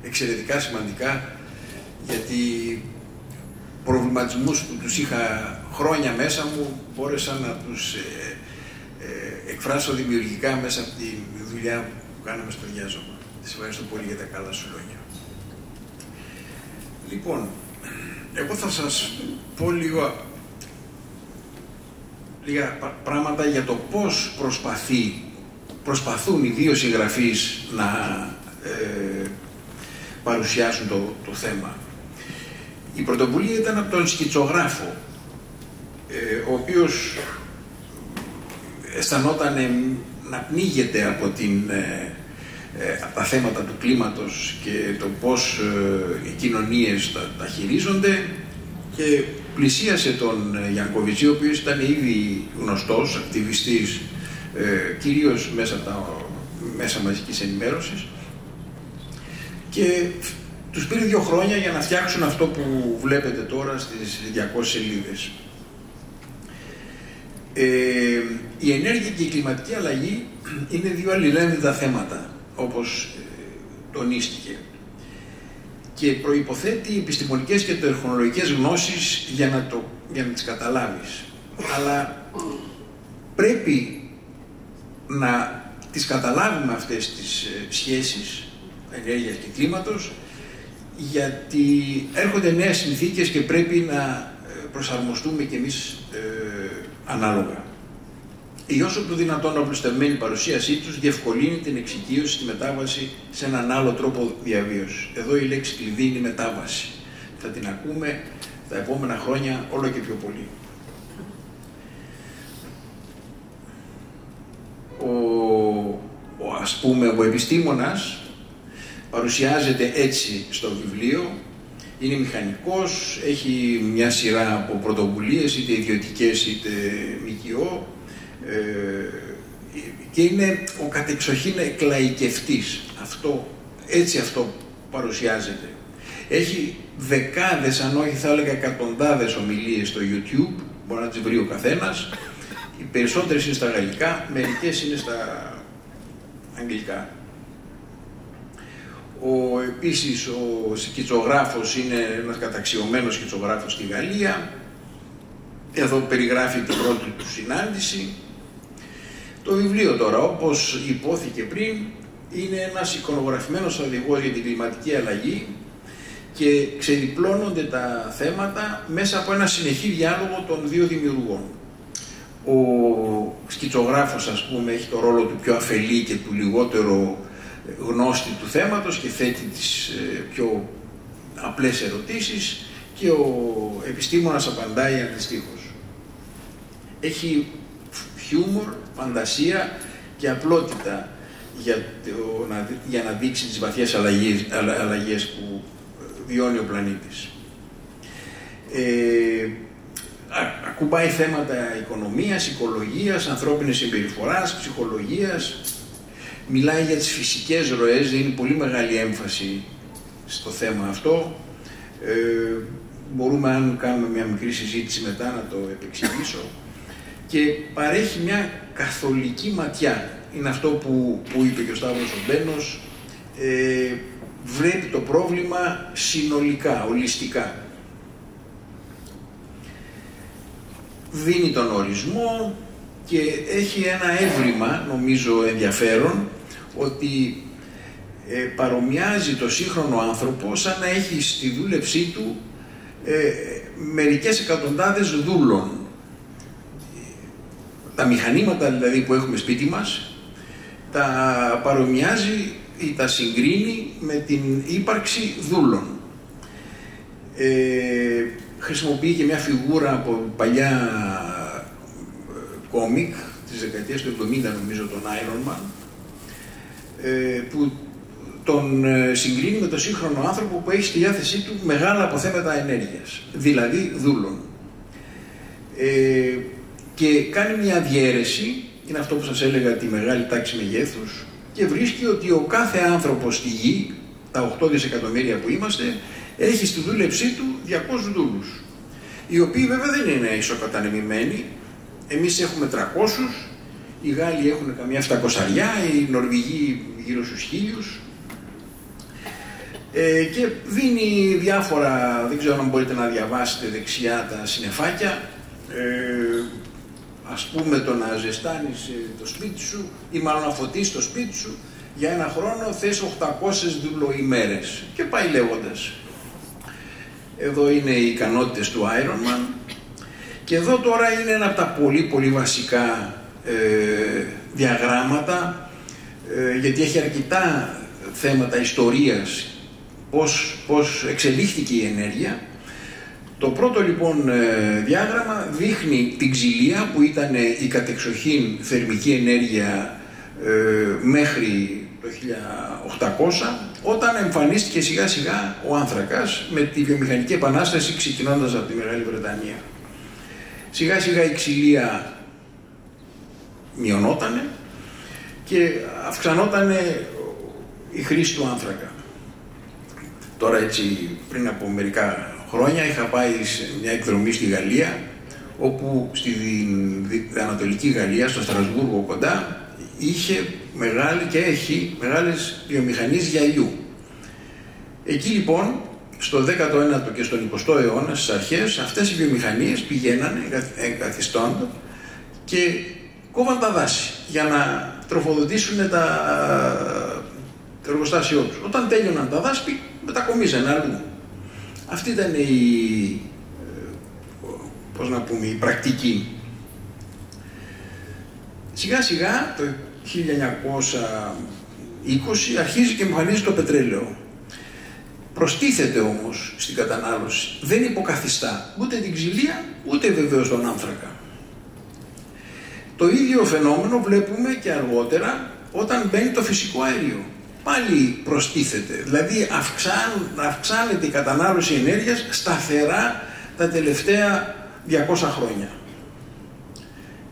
εξαιρετικά σημαντικά, γιατί προβληματισμούς που τους είχα χρόνια μέσα μου μπόρεσα να τους εκφράσω δημιουργικά μέσα από τη δουλειά που κάναμε στο Διάζωμα. Σας ευχαριστώ πολύ για τα καλά σου λόγια. Λοιπόν, εγώ θα σας πω λίγα πράγματα για το πώς προσπαθούν οι δύο συγγραφείς να παρουσιάσουν το θέμα. Η πρωτοβουλία ήταν από τον σκητσογράφο, ο οποίος αισθανόταν να πνίγεται από τα θέματα του κλίματος και το πώς οι κοινωνίες τα χειρίζονται, και πλησίασε τον Γιανκοβιτζή, ο οποίος ήταν ήδη γνωστός ακτιβιστής, κυρίως μέσα από τα μέσα μαζικής ενημέρωσης, και τους πήρε 2 χρόνια για να φτιάξουν αυτό που βλέπετε τώρα στις 200 σελίδες. Η ενέργεια και η κλιματική αλλαγή είναι 2 αλληλένδετα θέματα, όπως τονίστηκε, και προϋποθέτει επιστημονικές και τεχνολογικές γνώσεις για να τις καταλάβεις. Αλλά πρέπει να τις καταλάβουμε αυτές τις σχέσεις ενέργειας και κλίματος, γιατί έρχονται νέες συνθήκες και πρέπει να προσαρμοστούμε κι εμείς ανάλογα. Η όσο το δυνατόν απλουστευμένη παρουσίασή τους διευκολύνει την εξοικείωση στη μετάβαση σε έναν άλλο τρόπο διαβίωσης. Εδώ η λέξη κλειδί είναι μετάβαση. Θα την ακούμε τα επόμενα χρόνια όλο και πιο πολύ. Ο επιστήμονας παρουσιάζεται έτσι στο βιβλίο. Είναι μηχανικός, έχει μια σειρά από πρωτοβουλίες, είτε ιδιωτικές είτε ΜΚΟ, και είναι ο κατεξοχήν εκλαϊκευτής. Έτσι αυτό παρουσιάζεται. Έχει δεκάδες, αν όχι θα έλεγα εκατοντάδες ομιλίες στο YouTube, μπορεί να τις βρει ο καθένας. Οι περισσότερες είναι στα γαλλικά, μερικές είναι στα αγγλικά. Επίσης ο σκητσογράφος είναι ένας καταξιωμένος σκητσογράφος στη Γαλλία. Εδώ περιγράφει την πρώτη του συνάντηση. Το βιβλίο τώρα, όπως υπόθηκε πριν, είναι ένας εικονογραφημένος οδηγός για την κλιματική αλλαγή και ξεδιπλώνονται τα θέματα μέσα από ένα συνεχή διάλογο των δύο δημιουργών. Ο σκητσογράφος, ας πούμε, έχει το ρόλο του πιο αφελή και του λιγότερο γνώστη του θέματος και θέτει τις πιο απλές ερωτήσεις, και ο επιστήμονας απαντάει αντιστοίχως. Έχει χιούμορ, φαντασία και απλότητα για να δείξει τις βαθιές αλλαγές που βιώνει ο πλανήτης. Ακουμπάει θέματα οικονομίας, οικολογίας, ανθρώπινης συμπεριφοράς, ψυχολογίας. Μιλάει για τις φυσικές ροές, δίνει πολύ μεγάλη έμφαση στο θέμα αυτό. Μπορούμε, αν κάνουμε μια μικρή συζήτηση μετά, να το επεξηγήσω. Και παρέχει μια καθολική ματιά. Είναι αυτό που είπε και ο Σταύρος ο Μπένος. Βλέπει το πρόβλημα συνολικά, ολιστικά. Δίνει τον ορισμό και έχει ένα έβριμα, νομίζω ενδιαφέρον, ότι παρομοιάζει το σύγχρονο άνθρωπο σαν να έχει στη δούλεψή του μερικές εκατοντάδες δούλων. Τα μηχανήματα δηλαδή που έχουμε σπίτι μας τα παρομοιάζει ή τα συγκρίνει με την ύπαρξη δούλων. Χρησιμοποιεί και μια φιγούρα από παλιά κόμικ της δεκαετίας του 70, νομίζω, τον Iron Man, που τον συγκρίνει με τον σύγχρονο άνθρωπο που έχει στη διάθεσή του μεγάλα αποθέματα ενέργειας, δηλαδή δούλων. Και κάνει μια διαίρεση, είναι αυτό που σας έλεγα, τη μεγάλη τάξη μεγέθους, και βρίσκει ότι ο κάθε άνθρωπος στη γη, τα 8 δισεκατομμύρια που είμαστε, έχει στη δούλεψή του 200 δούλους, οι οποίοι βέβαια δεν είναι ισοκατανεμημένοι. Εμείς έχουμε 300, οι Γάλλοι έχουν καμιά 700, οι Νορβηγοί γύρω στους 1000, και δίνει διάφορα, δεν ξέρω αν μπορείτε να διαβάσετε δεξιά τα συννεφάκια, ας πούμε το να ζεστάνεις το σπίτι σου ή μάλλον να φωτίσεις το σπίτι σου για ένα χρόνο θες 800 δουλοημέρες και πάει λέγοντας. Εδώ είναι οι ικανότητες του Iron Man και εδώ τώρα είναι ένα από τα πολύ πολύ βασικά διαγράμματα, γιατί έχει αρκετά θέματα ιστορίας, πώς εξελίχθηκε η ενέργεια. Το πρώτο λοιπόν διάγραμμα δείχνει την ξυλία που ήταν η κατεξοχήν θερμική ενέργεια μέχρι το 1800, όταν εμφανίστηκε σιγά σιγά ο άνθρακας με τη βιομηχανική επανάσταση, ξεκινώντας από τη Μεγάλη Βρετανία. Σιγά σιγά η ξυλία μειωνότανε και αυξανότανε η χρήση του άνθρακα. Τώρα έτσι πριν από μερικά χρόνια είχα πάει σε μια εκδρομή στη Γαλλία, όπου στη ανατολική Γαλλία, στο Στρασβούργο κοντά, είχε μεγάλη και έχει μεγάλες βιομηχανίες γυαλιού. Εκεί λοιπόν, στο 19ο και στον 20ο αιώνα, στις αρχές, αυτές οι βιομηχανίες πηγαίνανε, εγκαθιστώντα και κόβαν τα δάση για να τροφοδοτήσουν το εργοστάσιό τους. Όταν τέλειωναν τα δάση, μετακομίζανε αλλού. Αυτή ήταν η πρακτική. Σιγά σιγά το 1920 αρχίζει και εμφανίζει το πετρέλαιο. Προστίθεται όμως στην κατανάλωση, δεν υποκαθιστά ούτε την ξυλία ούτε βεβαίως τον άνθρακα. Το ίδιο φαινόμενο βλέπουμε και αργότερα όταν μπαίνει το φυσικό αέριο. Πάλι προστίθεται, δηλαδή αυξάνεται η κατανάλωση ενέργειας σταθερά τα τελευταία 200 χρόνια.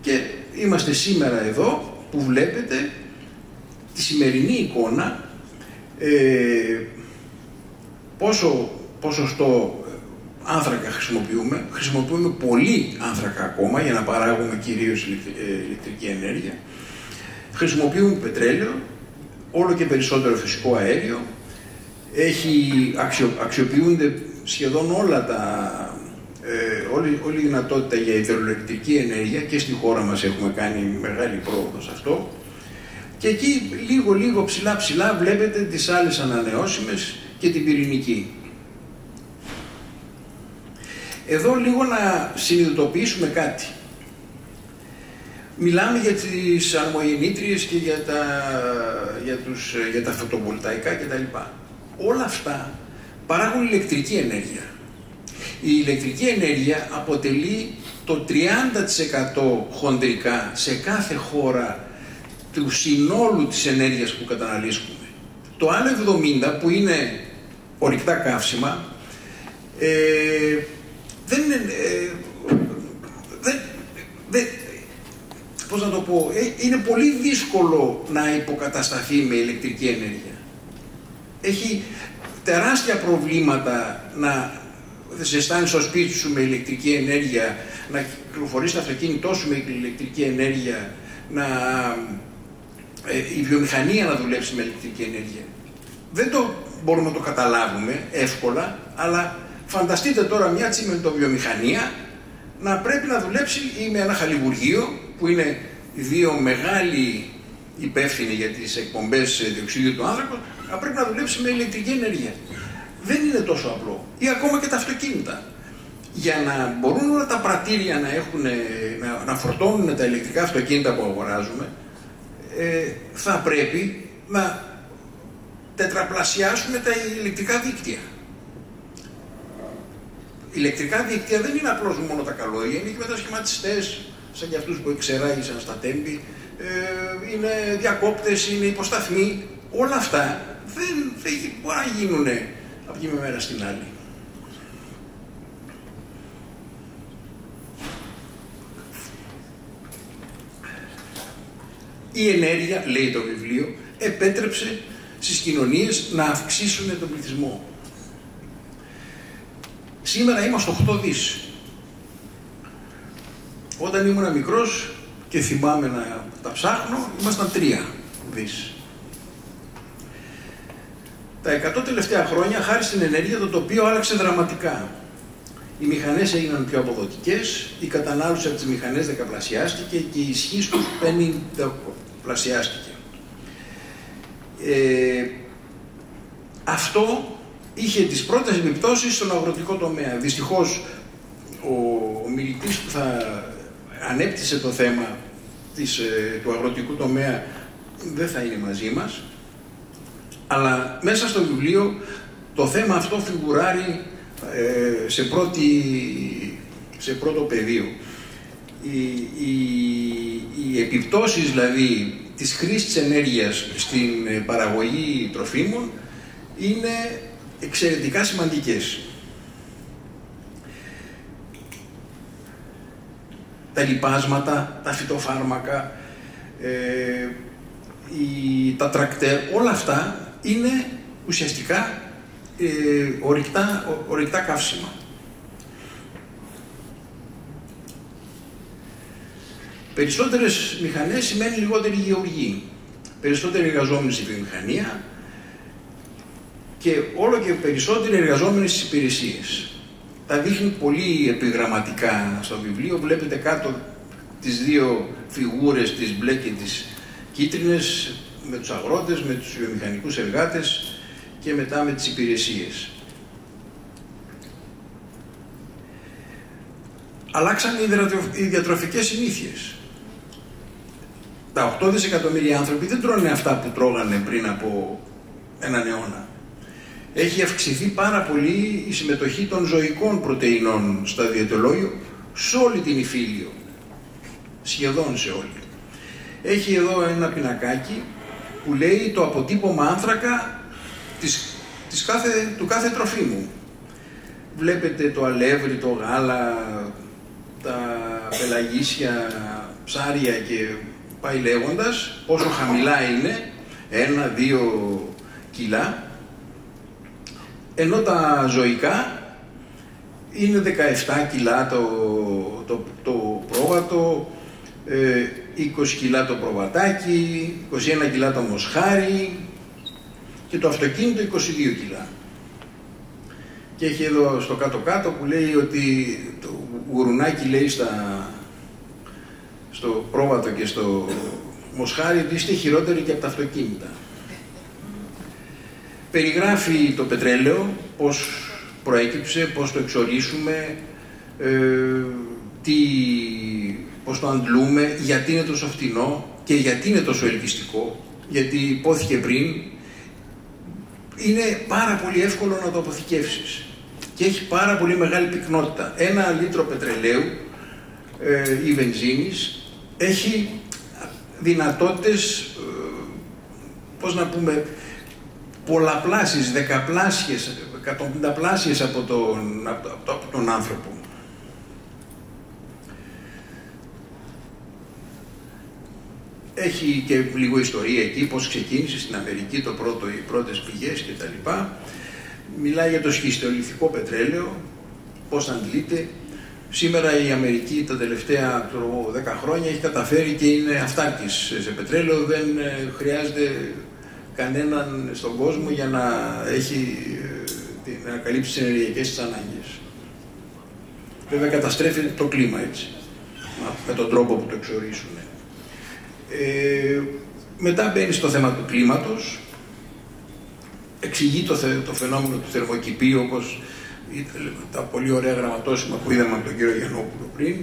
Και είμαστε σήμερα εδώ που βλέπετε τη σημερινή εικόνα, πόσο ποσοστό άνθρακα χρησιμοποιούμε πολύ άνθρακα ακόμα για να παράγουμε κυρίως ηλεκτρική ενέργεια, χρησιμοποιούμε πετρέλαιο, όλο και περισσότερο φυσικό αέριο, αξιοποιούνται σχεδόν όλη η δυνατότητα για υδροελεκτρική ενέργεια και στη χώρα μας έχουμε κάνει μεγάλη πρόοδο σε αυτό. Και εκεί λίγο ψηλά βλέπετε τις άλλες ανανεώσιμες και την πυρηνική. Εδώ λίγο να συνειδητοποιήσουμε κάτι. Μιλάμε για τις αρμογεννήτριες και για τα φωτοβολταϊκά κτλ. Όλα αυτά παράγουν ηλεκτρική ενέργεια. Η ηλεκτρική ενέργεια αποτελεί το 30% χοντρικά σε κάθε χώρα του συνόλου της ενέργειας που καταναλύσουμε. Το άλλο 70% που είναι ορυκτά καύσιμα πώς να το πω, είναι πολύ δύσκολο να υποκατασταθεί με ηλεκτρική ενέργεια. Έχει τεράστια προβλήματα να ζεστάνεις στο σπίτι σου με ηλεκτρική ενέργεια, να κυκλοφορείς το αυτοκίνητό σου με ηλεκτρική ενέργεια, η βιομηχανία να δουλέψει με ηλεκτρική ενέργεια. Δεν το μπορούμε να το καταλάβουμε εύκολα, αλλά φανταστείτε τώρα μια τσιμεντοβιομηχανία να πρέπει να δουλέψει ή με ένα χαλιβουργείο που είναι δύο μεγάλοι υπεύθυνοι για τις εκπομπές διοξίδιου του άνθρακος, να πρέπει να δουλέψει με ηλεκτρική ενέργεια. Δεν είναι τόσο απλό. Ή ακόμα και τα αυτοκίνητα. Για να μπορούν όλα τα πρατήρια να φορτώνουν τα ηλεκτρικά αυτοκίνητα που αγοράζουμε, θα πρέπει να τετραπλασιάσουμε τα ηλεκτρικά δίκτυα. Ηλεκτρικά δίκτυα δεν είναι απλώς μόνο τα καλώδια, είναι και μετασχηματιστές, σαν και αυτούς που εξεράγησαν στα Τέμπη, είναι διακόπτες, είναι υποσταθμοί. Όλα αυτά δεν μπορεί να γίνουν από τη μια μέρα στην άλλη. Η ενέργεια, λέει το βιβλίο, επέτρεψε στις κοινωνίες να αυξήσουν τον πληθυσμό. Σήμερα είμαστε 8 δις. Όταν ήμουν μικρός και θυμάμαι να τα ψάχνω, ήμασταν 3 δις. Τα 100 τελευταία χρόνια, χάρη στην ενέργεια, το τοπίο άλλαξε δραματικά. Οι μηχανές έγιναν πιο αποδοτικές, η κατανάλωση από τις μηχανές δεκαπλασιάστηκε και η ισχύ τους 50πλασιάστηκε. Αυτό είχε τις πρώτες επιπτώσεις στον αγροτικό τομέα. Δυστυχώς, ο μιλητής που θα ανέπτυσε το θέμα του αγροτικού τομέα δεν θα είναι μαζί μας, αλλά μέσα στο βιβλίο το θέμα αυτό φιγουράρει σε πρώτο πεδίο. Οι επιπτώσεις δηλαδή της χρήσης της ενέργειας στην παραγωγή τροφίμων είναι εξαιρετικά σημαντικές. Τα λιπάσματα, τα φυτοφάρμακα, τα τρακτέρ, όλα αυτά είναι ουσιαστικά ορυκτά καύσιμα. Περισσότερες μηχανές σημαίνει λιγότερη γεωργία, περισσότεροι εργαζόμενοι στη βιομηχανία και όλο και περισσότεροι εργαζόμενοι στις υπηρεσίες. Τα δείχνει πολύ επιγραμματικά στο βιβλίο. Βλέπετε κάτω τις δύο φιγούρες, τις μπλε και τις κίτρινες, με τους αγρότες, με τους βιομηχανικούς εργάτες και μετά με τις υπηρεσίες. Αλλάξαν οι διατροφικές συνήθειες. τα 8 δισεκατομμύρια άνθρωποι δεν τρώνε αυτά που τρώγανε πριν από έναν αιώνα. Έχει αυξηθεί πάρα πολύ η συμμετοχή των ζωικών πρωτεϊνών στα διαιτολόγιο σε όλη την υφήλιο. Σχεδόν σε όλη. Έχει εδώ ένα πινακάκι που λέει το αποτύπωμα άνθρακα του κάθε τροφίμου. Βλέπετε το αλεύρι, το γάλα, τα πελαγίσια, ψάρια και πάει λέγοντας πόσο χαμηλά είναι, 1-2 κιλά, ενώ τα ζωικά είναι 17 κιλά το πρόβατο, 20 κιλά το προβατάκι, 21 κιλά το μοσχάρι και το αυτοκίνητο 22 κιλά. Και έχει εδώ στο κάτω-κάτω που λέει ότι το γουρουνάκι λέει στο πρόβατο και στο μοσχάρι ότι είστε χειρότεροι και από τα αυτοκίνητα. Περιγράφει το πετρέλαιο, πώς προέκυψε, πώς το εξορίσουμε, πώς το αντλούμε, γιατί είναι τόσο φτηνό και γιατί είναι τόσο ελκυστικό. Γιατί υπόθηκε πριν, είναι πάρα πολύ εύκολο να το αποθηκεύσεις και έχει πάρα πολύ μεγάλη πυκνότητα. 1 λίτρο πετρελαίου ή βενζίνης έχει δυνατότητες, πώς να πούμε, πολλαπλάσιες, δεκαπλάσιες, 150πλάσιες από τον άνθρωπο. Έχει και λίγο ιστορία εκεί, πώς ξεκίνησε στην Αμερική οι πρώτες πηγές κτλ. Μιλάει για το σχιστολιθικό πετρέλαιο, πώς αντλείται. Σήμερα η Αμερική τα τελευταία 10 χρόνια έχει καταφέρει και είναι αυτάρκης σε πετρέλαιο, δεν χρειάζεται κανέναν στον κόσμο για να καλύψει τις ενεργειακές της ανάγκες. Βέβαια καταστρέφει το κλίμα έτσι, με τον τρόπο που το εξορίσουν. Μετά μπαίνει στο θέμα του κλίματος, εξηγεί το φαινόμενο του θερμοκηπίου, όπως τα πολύ ωραία γραμματόσημα που είδαμε από τον κύριο Γιαννόπουλο πριν.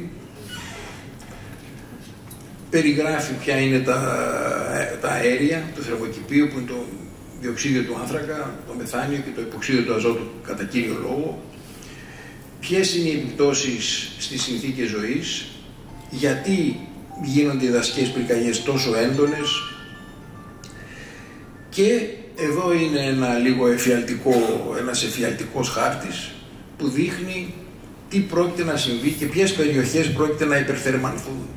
Περιγράφει ποια είναι τα αέρια του θερμοκηπίου, που είναι το διοξείδιο του άνθρακα, το μεθάνιο και το υποξίδιο του αζότου κατά κύριο λόγο. Ποιες είναι οι επιπτώσεις στις συνθήκες ζωής, γιατί γίνονται οι δασικές πυρκαγιές τόσο έντονες, και εδώ είναι ένας εφιαλτικός χάρτης που δείχνει τι πρόκειται να συμβεί και ποιες περιοχές πρόκειται να υπερθερμανθούν.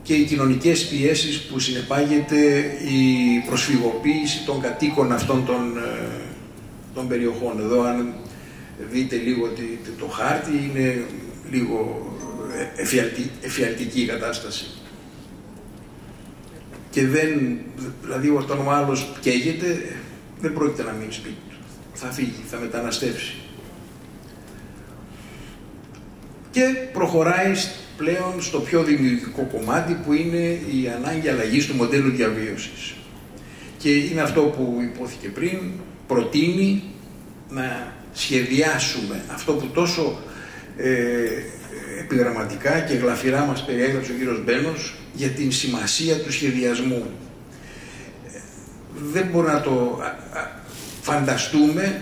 Και οι κοινωνικές πιέσεις που συνεπάγεται η προσφυγοποίηση των κατοίκων αυτών των περιοχών. Εδώ αν δείτε λίγο το χάρτη είναι λίγο εφιαλτική η κατάσταση. Και δηλαδή όταν ο άλλος καίγεται, δεν πρόκειται να μείνει σπίτι του. Θα φύγει, θα μεταναστεύσει. Και προχωράει πλέον στο πιο δημιουργικό κομμάτι, που είναι η ανάγκη αλλαγής του μοντέλου διαβίωσης. Και είναι αυτό που υπόθηκε πριν, προτείνει να σχεδιάσουμε αυτό που τόσο επιγραμματικά και γλαφυρά μας περιέγραψε ο κύριος Μπένος για την σημασία του σχεδιασμού. Δεν μπορούμε να το φανταστούμε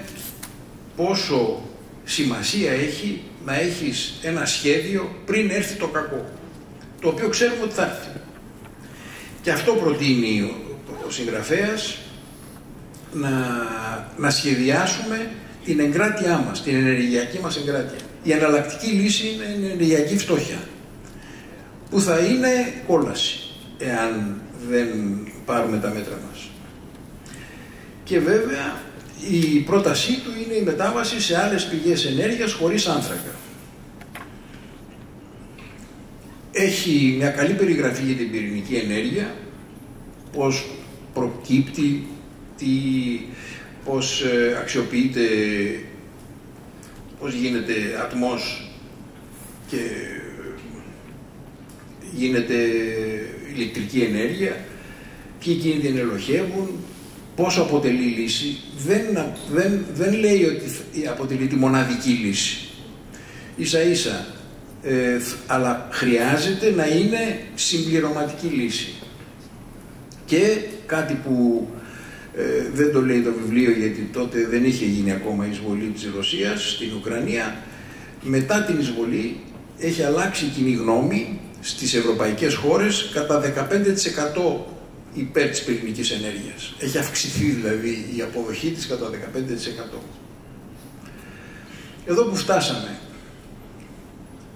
πόσο σημασία έχει να έχεις ένα σχέδιο πριν έρθει το κακό, το οποίο ξέρουμε ότι θα έρθει. Και αυτό προτείνει ο συγγραφέας, να σχεδιάσουμε την εγκράτειά μας, την ενεργειακή μας εγκράτεια. Η εναλλακτική λύση είναι η ενεργειακή φτώχεια, που θα είναι κόλαση, εάν δεν πάρουμε τα μέτρα μας. Και βέβαια η πρότασή του είναι η μετάβαση σε άλλες πηγές ενέργειας χωρίς άνθρακα. Έχει μια καλή περιγραφή για την πυρηνική ενέργεια, πώς προκύπτει, πώς αξιοποιείται, πώς γίνεται ατμός και γίνεται ηλεκτρική ενέργεια, ποιοι κίνδυνοι ελοχεύουν, πόσο αποτελεί λύση. Δεν λέει ότι αποτελεί τη μοναδική λύση. Ίσα ίσα αλλά χρειάζεται να είναι συμπληρωματική λύση. Και κάτι που δεν το λέει το βιβλίο, γιατί τότε δεν είχε γίνει ακόμα η εισβολή της Ρωσίας στην Ουκρανία, μετά την εισβολή έχει αλλάξει η κοινή γνώμη στις ευρωπαϊκές χώρες κατά 15% υπέρ της πυρηνικής ενέργειας. Έχει αυξηθεί δηλαδή η αποδοχή της κατά 15%. Εδώ που φτάσαμε,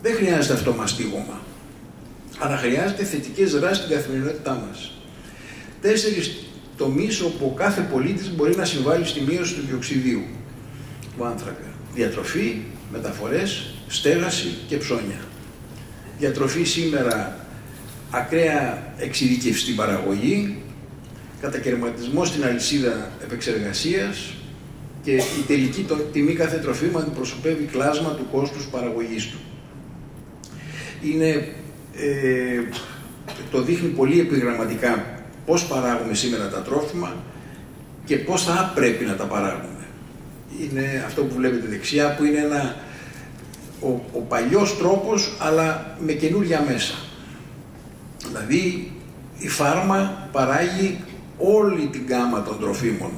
δεν χρειάζεται αυτό μαστίγωμα, αλλά χρειάζεται θετικές δράσεις στην καθημερινότητά μας. 4 τομείς όπου ο κάθε πολίτης μπορεί να συμβάλλει στη μείωση του διοξιδίου του άνθρακα. Διατροφή, μεταφορές, στέγαση και ψώνια. Διατροφή σήμερα, ακραία εξειδίκευση στην παραγωγή, κατακαιρματισμό στην αλυσίδα επεξεργασίας και η τελική τιμή κάθε τροφίμου αντιπροσωπεύει κλάσμα του κόστους παραγωγής του. Το δείχνει πολύ επιγραμματικά πώς παράγουμε σήμερα τα τρόφιμα και πώς θα πρέπει να τα παράγουμε. Είναι αυτό που βλέπετε δεξιά, που είναι ο παλιός τρόπος, αλλά με καινούρια μέσα. Δηλαδή η φάρμα παράγει όλη την γκάμα των τροφίμων,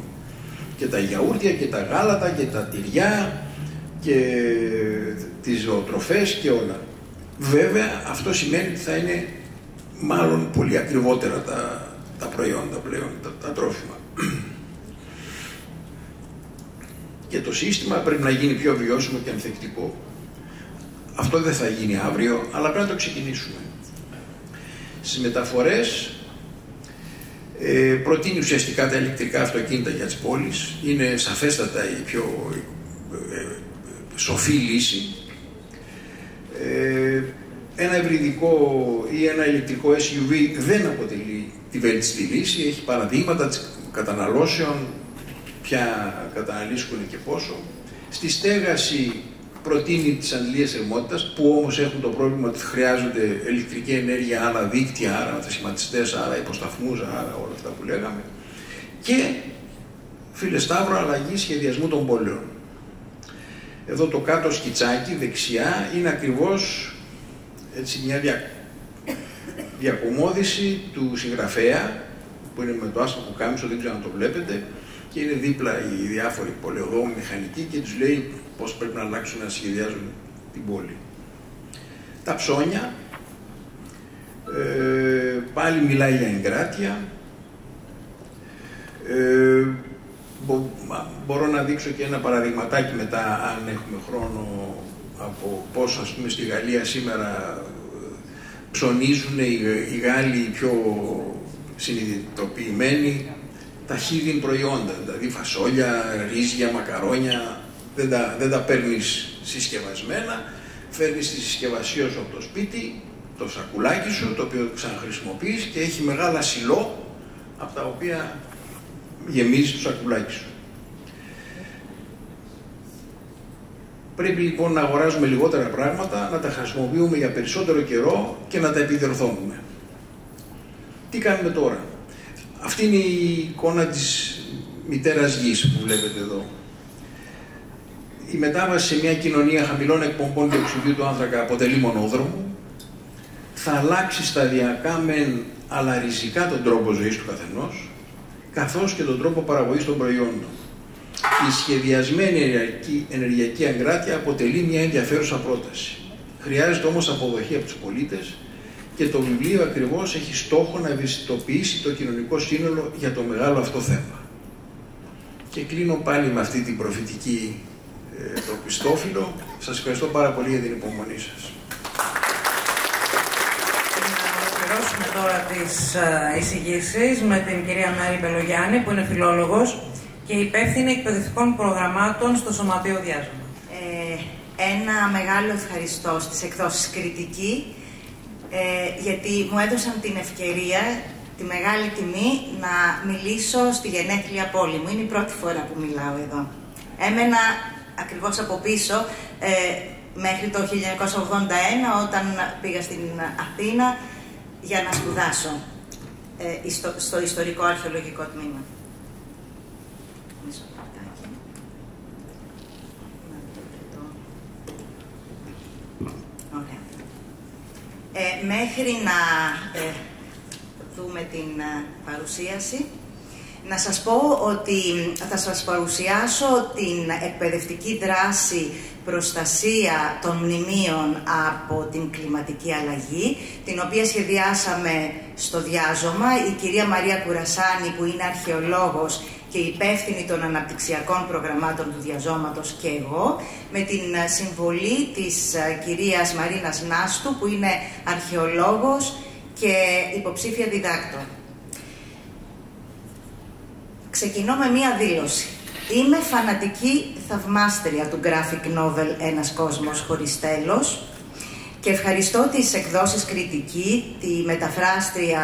και τα γιαούρτια και τα γάλατα και τα τυριά και τις ζωοτροφές και όλα. Βέβαια αυτό σημαίνει ότι θα είναι μάλλον πολύ ακριβότερα τα προϊόντα πλέον, τα τρόφιμα. Και το σύστημα πρέπει να γίνει πιο βιώσιμο και ανθεκτικό. Αυτό δεν θα γίνει αύριο, αλλά πρέπει να το ξεκινήσουμε. Στις μεταφορές προτείνει ουσιαστικά τα ηλεκτρικά αυτοκίνητα για τις πόλεις. Είναι σαφέστατα η πιο σοφή λύση. Ένα υβριδικό ή ένα ηλεκτρικό SUV δεν αποτελεί τη βέλτιστη λύση. Έχει παραδείγματα καταναλώσεων, ποια καταναλύσκουν και πόσο. Στη στέγαση προτείνει τις αντλίες θερμότητας, που όμως έχουν το πρόβλημα ότι χρειάζονται ηλεκτρική ενέργεια, άλλα δίκτυα, άρα σχηματιστές, άρα υποσταθμούς, άρα όλα αυτά που λέγαμε. Και, φίλε Σταύρο, αλλαγή σχεδιασμού των πόλεων. Εδώ το κάτω σκιτσάκι δεξιά είναι ακριβώς έτσι μια διακομώδηση του συγγραφέα, που είναι με το άσπρο πουκάμισο, δεν ξέρω αν το βλέπετε, και είναι δίπλα οι διάφοροι πολεοδόμοι μηχανικοί και τους λέει πώς πρέπει να αλλάξουν να σχεδιάζουν την πόλη. Τα ψώνια, πάλι μιλάει για εγκράτεια. Μπορώ να δείξω και ένα παραδειγματάκι μετά, αν έχουμε χρόνο, από πώς, ας πούμε, στη Γαλλία σήμερα ψωνίζουν οι Γάλλοι πιο συνειδητοποιημένοι τα χίδιν προϊόντα, δηλαδή φασόλια, ρύζια, μακαρόνια. Δεν τα παίρνεις συσκευασμένα, φέρνεις τη συσκευασία σου από το σπίτι, το σακουλάκι σου, το οποίο ξαναχρησιμοποιείς και έχει μεγάλα σιλό από τα οποία γεμίζεις το σακουλάκι σου. Πρέπει λοιπόν να αγοράζουμε λιγότερα πράγματα, να τα χρησιμοποιούμε για περισσότερο καιρό και να τα επιδιορθώνουμε. Τι κάνουμε τώρα? Αυτή είναι η εικόνα της μητέρας γης που βλέπετε εδώ. Η μετάβαση σε μια κοινωνία χαμηλών εκπομπών διοξειδίου του άνθρακα αποτελεί μονόδρομο. Θα αλλάξει σταδιακά μεν, αλλά ριζικά τον τρόπο ζωής του καθενός, καθώς και τον τρόπο παραγωγής των προϊόντων. Η σχεδιασμένη ενεργειακή εγκράτεια αποτελεί μια ενδιαφέρουσα πρόταση. Χρειάζεται όμως αποδοχή από τους πολίτες και το βιβλίο ακριβώς έχει στόχο να ευαισθητοποιήσει το κοινωνικό σύνολο για το μεγάλο αυτό θέμα. Και κλείνω πάλι με αυτή την προφητική το πιστόφυλλο. Σας ευχαριστώ πάρα πολύ για την υπομονή σας. Να ολοκληρώσουμε τώρα τις εισηγήσεις με την κυρία Μέρη Μπελογιάννη, που είναι φιλόλογος και υπεύθυνη εκπαιδευτικών προγραμμάτων στο Σωματείο Διάσωμα. Ένα μεγάλο ευχαριστώ στις εκδόσεις Κριτική, γιατί μου έδωσαν την ευκαιρία, τη μεγάλη τιμή, να μιλήσω στη γενέθλια πόλη μου. Είναι η πρώτη φορά που μιλάω εδώ. Έμενα ακριβώς από πίσω, μέχρι το 1981, όταν πήγα στην Αθήνα για να σπουδάσω στο ιστορικό αρχαιολογικό τμήμα. Ωραία. Μέχρι να δούμε την παρουσίαση, να σας πω ότι θα σας παρουσιάσω την εκπαιδευτική δράση προστασία των μνημείων από την κλιματική αλλαγή, την οποία σχεδιάσαμε στο Διάζωμα. Η κυρία Μαρία Κουρασάνη, που είναι αρχαιολόγος και υπεύθυνη των αναπτυξιακών προγραμμάτων του Διαζώματος, και εγώ, με την συμβολή της κυρίας Μαρίνας Νάστου, που είναι αρχαιολόγος και υποψήφια διδάκτορ. Ξεκινώ με μία δήλωση. Είμαι φανατική θαυμάστρια του graphic novel «Ένας κόσμος χωρίς τέλος» και ευχαριστώ τις εκδόσεις Κριτική, τη μεταφράστρια,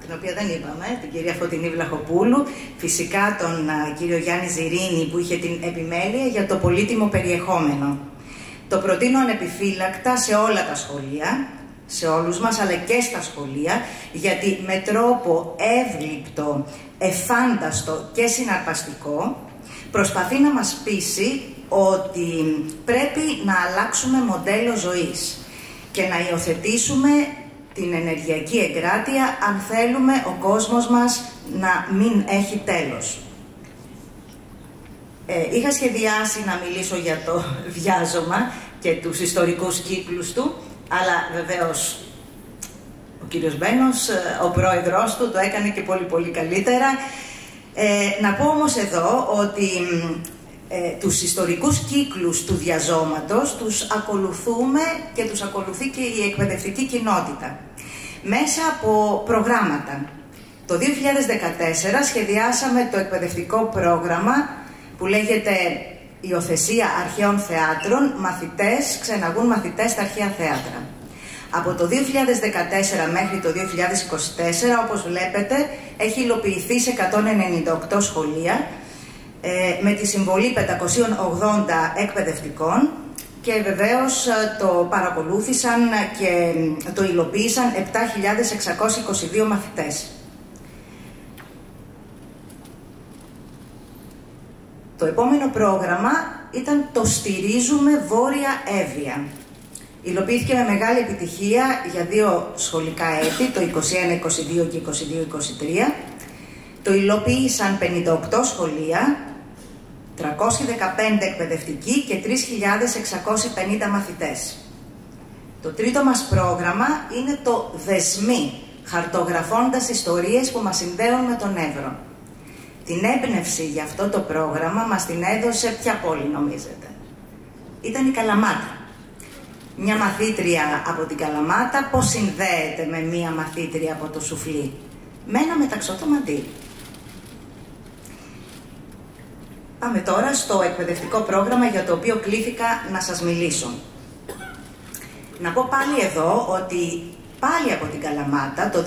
την οποία δεν είπαμε, την κυρία Φωτεινή Βλαχοπούλου, φυσικά τον κύριο Γιάννη Ζηρίνη, που είχε την επιμέλεια για το πολύτιμο περιεχόμενο. Το προτείνω ανεπιφύλακτα σε όλα τα σχολεία, σε όλους μας, αλλά και στα σχολεία, γιατί με τρόπο εύληπτο, εφάνταστο και συναρπαστικό προσπαθεί να μας πείσει ότι πρέπει να αλλάξουμε μοντέλο ζωής και να υιοθετήσουμε την ενεργειακή εγκράτεια αν θέλουμε ο κόσμος μας να μην έχει τέλος. Είχα σχεδιάσει να μιλήσω για το Διάζωμα και τους ιστορικούς κύκλους του, αλλά βεβαίως ο κύριος Μπένος, ο πρόεδρος του, το έκανε και πολύ καλύτερα. Να πω όμως εδώ ότι τους ιστορικούς κύκλους του Διαζώματος τους ακολουθούμε και τους ακολουθεί και η εκπαιδευτική κοινότητα μέσα από προγράμματα. Το 2014 σχεδιάσαμε το εκπαιδευτικό πρόγραμμα που λέγεται «Υιοθεσία αρχαίων θεάτρων, μαθητές ξεναγούν μαθητές στα αρχαία θέατρα». Από το 2014 μέχρι το 2024, όπως βλέπετε, έχει υλοποιηθεί σε 198 σχολεία με τη συμβολή 580 εκπαιδευτικών και βεβαίως το παρακολούθησαν και το υλοποίησαν 7.622 μαθητές. Το επόμενο πρόγραμμα ήταν το «Στηρίζουμε Βόρεια Εύβοια». Υλοποιήθηκε με μεγάλη επιτυχία για 2 σχολικά έτη, το 21-22 και 22-23. Το υλοποίησαν 58 σχολεία, 315 εκπαιδευτικοί και 3.650 μαθητές. Το τρίτο μας πρόγραμμα είναι το «Δεσμοί», χαρτογραφώντας ιστορίες που μας συνδέουν με τον Εύρο. Την έμπνευση για αυτό το πρόγραμμα μας την έδωσε ποια πόλη νομίζετε? Ήταν η Καλαμάτα. Μια μαθήτρια από την Καλαμάτα πώς συνδέεται με μια μαθήτρια από το Σουφλί? Με ένα μεταξωτό μαντίλι. Πάμε τώρα στο εκπαιδευτικό πρόγραμμα για το οποίο κλήθηκα να σας μιλήσω. Να πω πάλι εδώ ότι πάλι από την Καλαμάτα το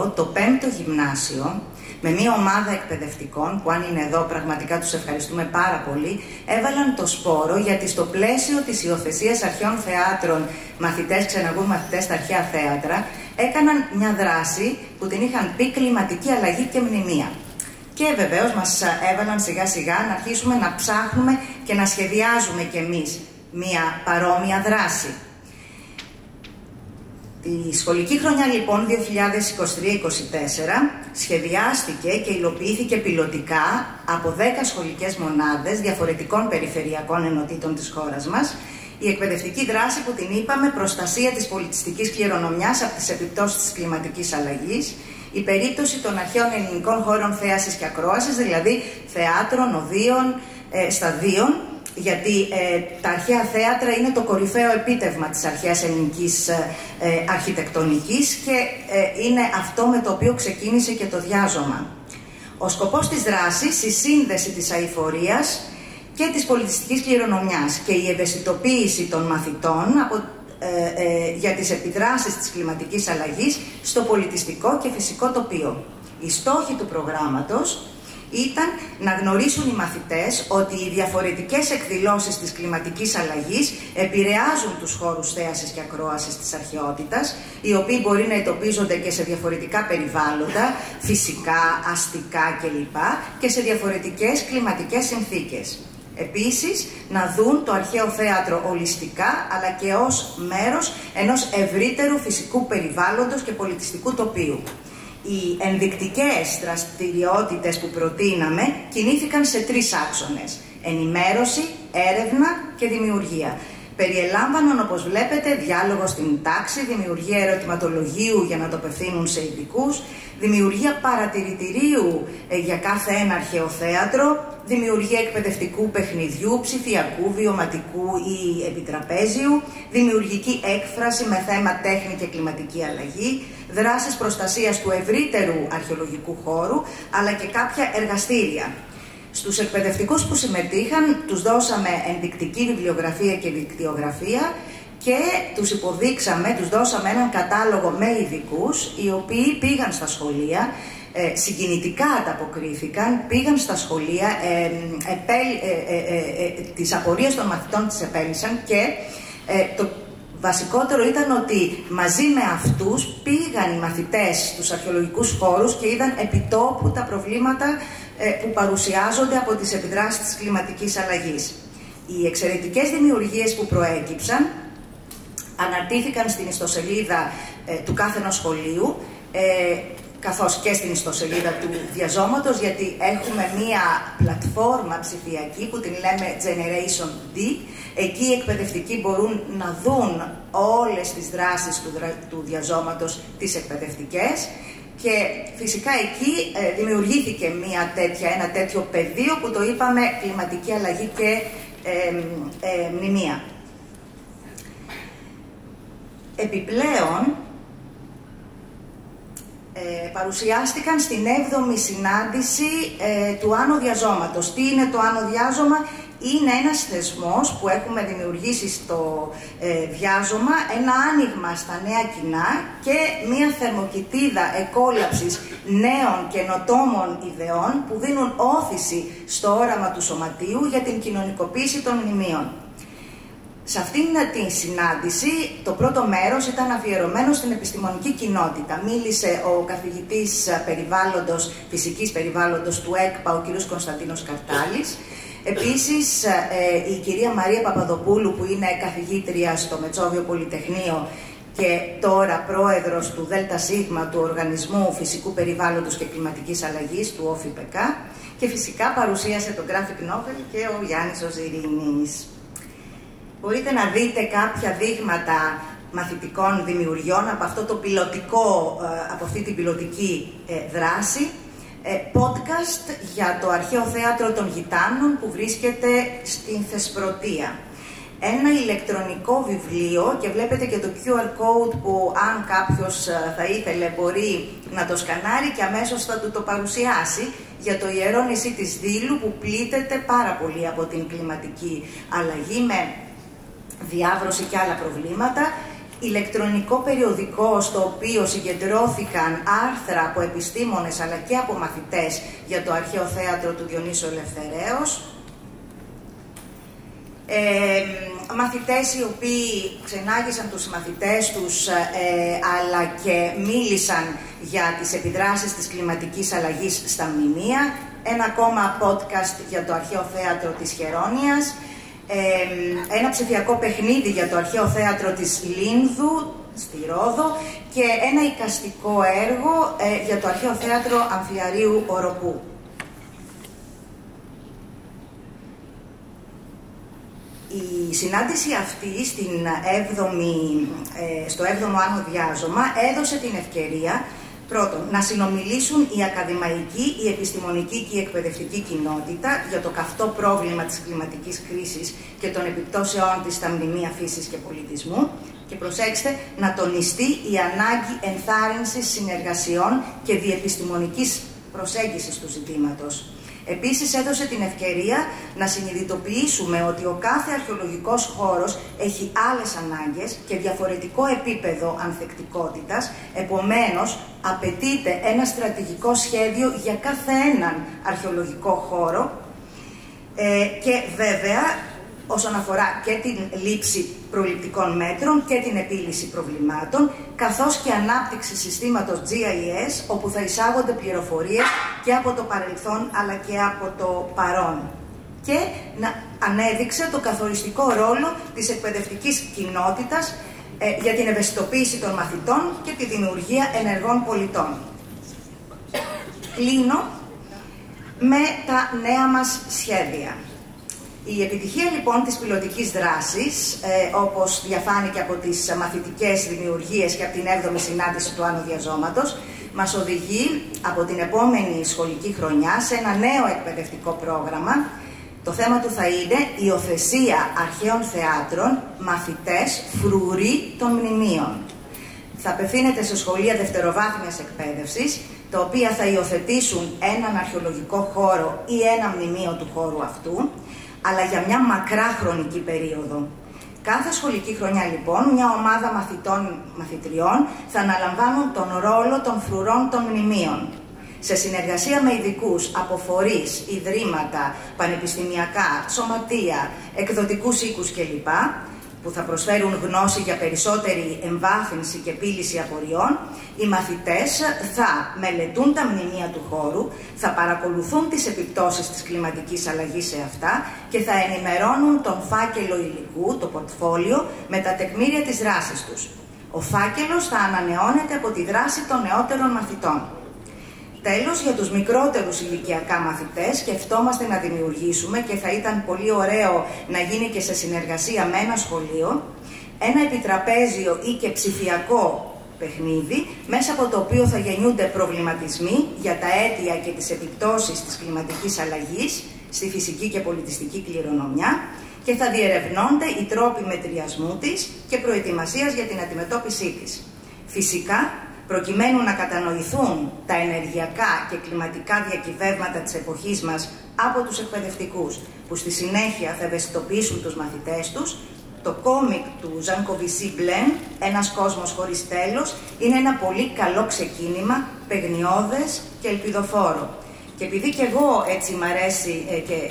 2021-22 το 5ο γυμνάσιο με μια ομάδα εκπαιδευτικών, που αν είναι εδώ πραγματικά τους ευχαριστούμε πάρα πολύ, έβαλαν το σπόρο γιατί στο πλαίσιο της υιοθεσίας αρχαίων θεάτρων μαθητές ξεναγούν μαθητές στα αρχαία θέατρα, έκαναν μια δράση που την είχαν πει κλιματική αλλαγή και μνημεία. Και βεβαίως μας έβαλαν σιγά σιγά να αρχίσουμε να ψάχνουμε και να σχεδιάζουμε κι εμείς μια παρόμοια δράση. Τη σχολική χρονιά λοιπόν 2023-2024 σχεδιάστηκε και υλοποιήθηκε πιλωτικά από 10 σχολικές μονάδες διαφορετικών περιφερειακών ενωτήτων της χώρας μας η εκπαιδευτική δράση που την είπαμε προστασία της πολιτιστικής κληρονομιάς από τις επιπτώσεις της κλιματικής αλλαγής, η περίπτωση των αρχαίων ελληνικών χώρων θέασης και ακρόασης, δηλαδή θεάτρων, οδείων, σταδίων, γιατί τα αρχαία θέατρα είναι το κορυφαίο επίτευγμα της αρχαίας ελληνικής αρχιτεκτονικής και είναι αυτό με το οποίο ξεκίνησε και το Διάζωμα. Ο σκοπός της δράσης, η σύνδεση της αειφορίας και της πολιτιστικής κληρονομιάς και η ευαισθητοποίηση των μαθητών για τις επιδράσεις της κλιματικής αλλαγής στο πολιτιστικό και φυσικό τοπίο. Οι στόχοι του προγράμματος ήταν να γνωρίσουν οι μαθητές ότι οι διαφορετικές εκδηλώσεις της κλιματικής αλλαγής επηρεάζουν τους χώρους θέασης και ακρόασης της αρχαιότητας, οι οποίοι μπορεί να εντοπίζονται και σε διαφορετικά περιβάλλοντα, φυσικά, αστικά κλπ. Και σε διαφορετικές κλιματικές συνθήκες. Επίσης, να δουν το αρχαίο θέατρο ολιστικά, αλλά και ως μέρος ενός ευρύτερου φυσικού περιβάλλοντος και πολιτιστικού τοπίου. Οι ενδεικτικές δραστηριότητες που προτείναμε κινήθηκαν σε 3 άξονες: ενημέρωση, έρευνα και δημιουργία. Περιελάμβαναν, όπως βλέπετε, διάλογο στην τάξη, δημιουργία ερωτηματολογίου για να το απευθύνουν σε ειδικούς, δημιουργία παρατηρητηρίου για κάθε ένα αρχαίο θέατρο, δημιουργία εκπαιδευτικού παιχνιδιού, ψηφιακού, βιωματικού ή επιτραπέζιου, δημιουργική έκφραση με θέμα τέχνη και κλιματική αλλαγή, δράσεις προστασίας του ευρύτερου αρχαιολογικού χώρου, αλλά και κάποια εργαστήρια. Στους εκπαιδευτικούς που συμμετείχαν τους δώσαμε ενδεικτική βιβλιογραφία και δικτυογραφία και τους δώσαμε έναν κατάλογο με ειδικούς, οι οποίοι πήγαν στα σχολεία, συγκινητικά ανταποκρίθηκαν, πήγαν στα σχολεία, τις απορίες των μαθητών τις επέλυσαν και το βασικότερο ήταν ότι μαζί με αυτούς πήγαν οι μαθητές στους αρχαιολογικούς χώρους και είδαν επιτόπου τα προβλήματα που παρουσιάζονται από τις επιδράσεις της κλιματικής αλλαγής. Οι εξαιρετικές δημιουργίες που προέκυψαν αναρτήθηκαν στην ιστοσελίδα του κάθε ενός σχολείου, καθώς και στην ιστοσελίδα του διαζώματος, γιατί έχουμε μία πλατφόρμα ψηφιακή που την λέμε Generation D. Εκεί οι εκπαιδευτικοί μπορούν να δουν όλες τις δράσεις του διαζώματος, τις εκπαιδευτικές, και φυσικά εκεί δημιουργήθηκε ένα τέτοιο πεδίο που το είπαμε κλιματική αλλαγή και μνημεία. Επιπλέον, παρουσιάστηκαν στην 7η συνάντηση του Άνω Διαζώματος. Τι είναι το Άνω Διάζωμα? Είναι ένας θεσμός που έχουμε δημιουργήσει στο διάζωμα, ένα άνοιγμα στα νέα κοινά και μια θερμοκοιτίδα εκόλαψης νέων καινοτόμων ιδεών που δίνουν όθηση στο όραμα του σωματείου για την κοινωνικοποίηση των μνημείων. Σε αυτήν την συνάντηση, το πρώτο μέρος ήταν αφιερωμένο στην επιστημονική κοινότητα. Μίλησε ο καθηγητής φυσικής περιβάλλοντος του ΕΚΠΑ, ο κ. Κωνσταντίνος Καρτάλης. Επίσης, η κυρία Μαρία Παπαδοπούλου, που είναι καθηγήτρια στο Μετσόβιο Πολυτεχνείο και τώρα πρόεδρος του ΔΣ του Οργανισμού Φυσικού Περιβάλλοντος και Κλιματικής Αλλαγής, του ΟΦΙΠΕΚΑ, και φυσικά παρουσίασε το graphic novel και ο Γιάννης ο Ζηρίνης. Μπορείτε να δείτε κάποια δείγματα μαθητικών δημιουργιών από από αυτή την πιλωτική δράση. Podcast για το Αρχαίο Θέατρο των Γιτάνων που βρίσκεται στην Θεσπρωτεία. Ένα ηλεκτρονικό βιβλίο, και βλέπετε και το QR code που αν κάποιος θα ήθελε μπορεί να το σκανάρει και αμέσως θα του το παρουσιάσει, για το ιερό νησί της Δήλου που πλήττεται πάρα πολύ από την κλιματική αλλαγή με διάβρωση και άλλα προβλήματα. Ηλεκτρονικό περιοδικό στο οποίο συγκεντρώθηκαν άρθρα από επιστήμονες αλλά και από μαθητές για το Αρχαίο Θέατρο του Διονύσου Ελευθεραίος. Μαθητές οι οποίοι ξενάγησαν τους μαθητές τους αλλά και μίλησαν για τις επιδράσεις της κλιματικής αλλαγής στα μνημεία. Ένα ακόμα podcast για το Αρχαίο Θέατρο της Χερόνιας. Ένα ψηφιακό παιχνίδι για το Αρχαίο Θέατρο της Λίνδου στη Ρόδο και ένα εικαστικό έργο για το Αρχαίο Θέατρο Αμφιαρίου Οροπού. Η συνάντηση αυτή στο 7ο Άνω Διάζωμα έδωσε την ευκαιρία πρώτον, να συνομιλήσουν η ακαδημαϊκή, η επιστημονική και η εκπαιδευτική κοινότητα για το καυτό πρόβλημα της κλιματικής κρίσης και των επιπτώσεών της στα μνημεία φύσης και πολιτισμού. Και προσέξτε, να τονιστεί η ανάγκη ενθάρρυνσης συνεργασιών και διεπιστημονικής προσέγγισης του ζητήματος. Επίσης έδωσε την ευκαιρία να συνειδητοποιήσουμε ότι ο κάθε αρχαιολογικός χώρος έχει άλλες ανάγκες και διαφορετικό επίπεδο ανθεκτικότητας, επομένως απαιτείται ένα στρατηγικό σχέδιο για κάθε έναν αρχαιολογικό χώρο και βέβαια όσον αφορά και την λήψη προληπτικών μέτρων και την επίλυση προβλημάτων, καθώς και ανάπτυξη συστήματος GIS, όπου θα εισάγονται πληροφορίες και από το παρελθόν αλλά και από το παρόν. και να ανέδειξε το καθοριστικό ρόλο της εκπαιδευτικής κοινότητας για την ευαισθητοποίηση των μαθητών και τη δημιουργία ενεργών πολιτών. Κλείνω με τα νέα μας σχέδια. Η επιτυχία λοιπόν της πιλωτικής δράσης, όπως διαφάνηκε από τις μαθητικές δημιουργίες και από την 7η συνάντηση του Άνω Διαζώματος, μας οδηγεί από την επόμενη σχολική χρονιά σε ένα νέο εκπαιδευτικό πρόγραμμα. Το θέμα του θα είναι η υιοθεσία αρχαίων θεάτρων, μαθητές, φρουροί των μνημείων. Θα απευθύνεται σε σχολεία δευτεροβάθμιας εκπαίδευσης, τα οποία θα υιοθετήσουν έναν αρχαιολογικό χώρο ή ένα μνημείο του χώρου αυτού, αλλά για μια μακρά χρονική περίοδο. Κάθε σχολική χρονιά, λοιπόν, μια ομάδα μαθητριών θα αναλαμβάνουν τον ρόλο των φρουρών των μνημείων. Σε συνεργασία με ειδικούς από φορείς, ιδρύματα, πανεπιστημιακά, σωματεία, εκδοτικούς οίκους κλπ., που θα προσφέρουν γνώση για περισσότερη εμβάθυνση και επίλυση απορριών, οι μαθητές θα μελετούν τα μνημεία του χώρου, θα παρακολουθούν τις επιπτώσεις της κλιματικής αλλαγής σε αυτά και θα ενημερώνουν τον φάκελο υλικού, το πορτφόλιο, με τα τεκμήρια της δράσης τους. Ο φάκελος θα ανανεώνεται από τη δράση των νεότερων μαθητών. Τέλος, για τους μικρότερους ηλικιακά μαθητές, σκεφτόμαστε να δημιουργήσουμε, και θα ήταν πολύ ωραίο να γίνει και σε συνεργασία με ένα σχολείο, ένα επιτραπέζιο ή και ψηφιακό παιχνίδι, μέσα από το οποίο θα γεννιούνται προβληματισμοί για τα αίτια και τις επιπτώσεις της κλιματικής αλλαγής στη φυσική και πολιτιστική κληρονομιά και θα διερευνώνται οι τρόποι μετριασμού της και προετοιμασίας για την αντιμετώπιση της. Φυσικά, προκειμένου να κατανοηθούν τα ενεργειακά και κλιματικά διακυβεύματα της εποχής μας από τους εκπαιδευτικούς, που στη συνέχεια θα ευαισθητοποιήσουν τους μαθητές τους, το κόμικ του Ζανκοβισί Μπλεν, «Ένας κόσμος χωρίς τέλος», είναι ένα πολύ καλό ξεκίνημα, παιγνιώδες και ελπιδοφόρο. Και επειδή και εγώ έτσι μ' αρέσει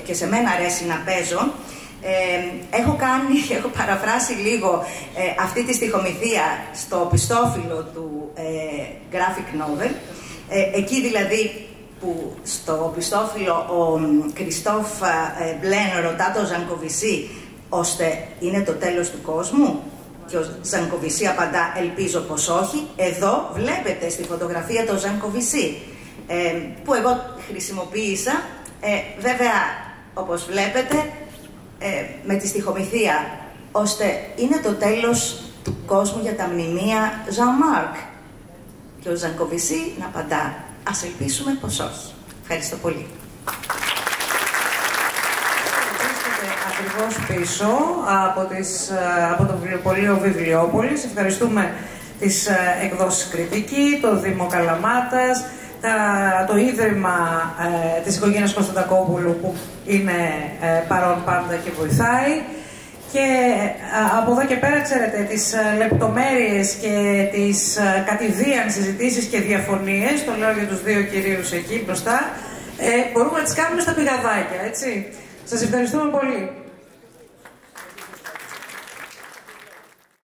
και σε μένα αρέσει να παίζω, έχω παραφράσει λίγο αυτή τη στιχομυθία στο οπισθόφυλλο του graphic novel, εκεί δηλαδή που στο οπισθόφυλλο ο Κριστόφ Μπλεν ρωτά το Ζανκοβισί, ώστε είναι το τέλος του κόσμου, και ο Ζανκοβισί απαντά, ελπίζω πως όχι. Εδώ βλέπετε στη φωτογραφία το Ζανκοβισί, που εγώ χρησιμοποίησα, βέβαια όπως βλέπετε με τη στιχομυθία, ώστε είναι το τέλος του κόσμου για τα μνημεία Jean-Marc. Και ο Ζανκοβισί να απαντά, ας ελπίσουμε πως όχι. Ευχαριστώ πολύ. Ακριβώς πίσω από το βιβλιοπωλείο Βιβλιόπολης. Ευχαριστούμε τις εκδόσεις Κριτική, το Δήμο Καλαμάτας, το Ίδρυμα της οικογένειας Κωνσταντακόπουλου που είναι παρόν πάντα και βοηθάει. Και από εδώ και πέρα, ξέρετε, τις λεπτομέρειες και τις κατηδίαν συζητήσεις και διαφωνίες, το λέω για τους δύο κυρίους εκεί μπροστά, μπορούμε να τις κάνουμε στα πηγαδάκια, έτσι. Σας ευχαριστούμε πολύ.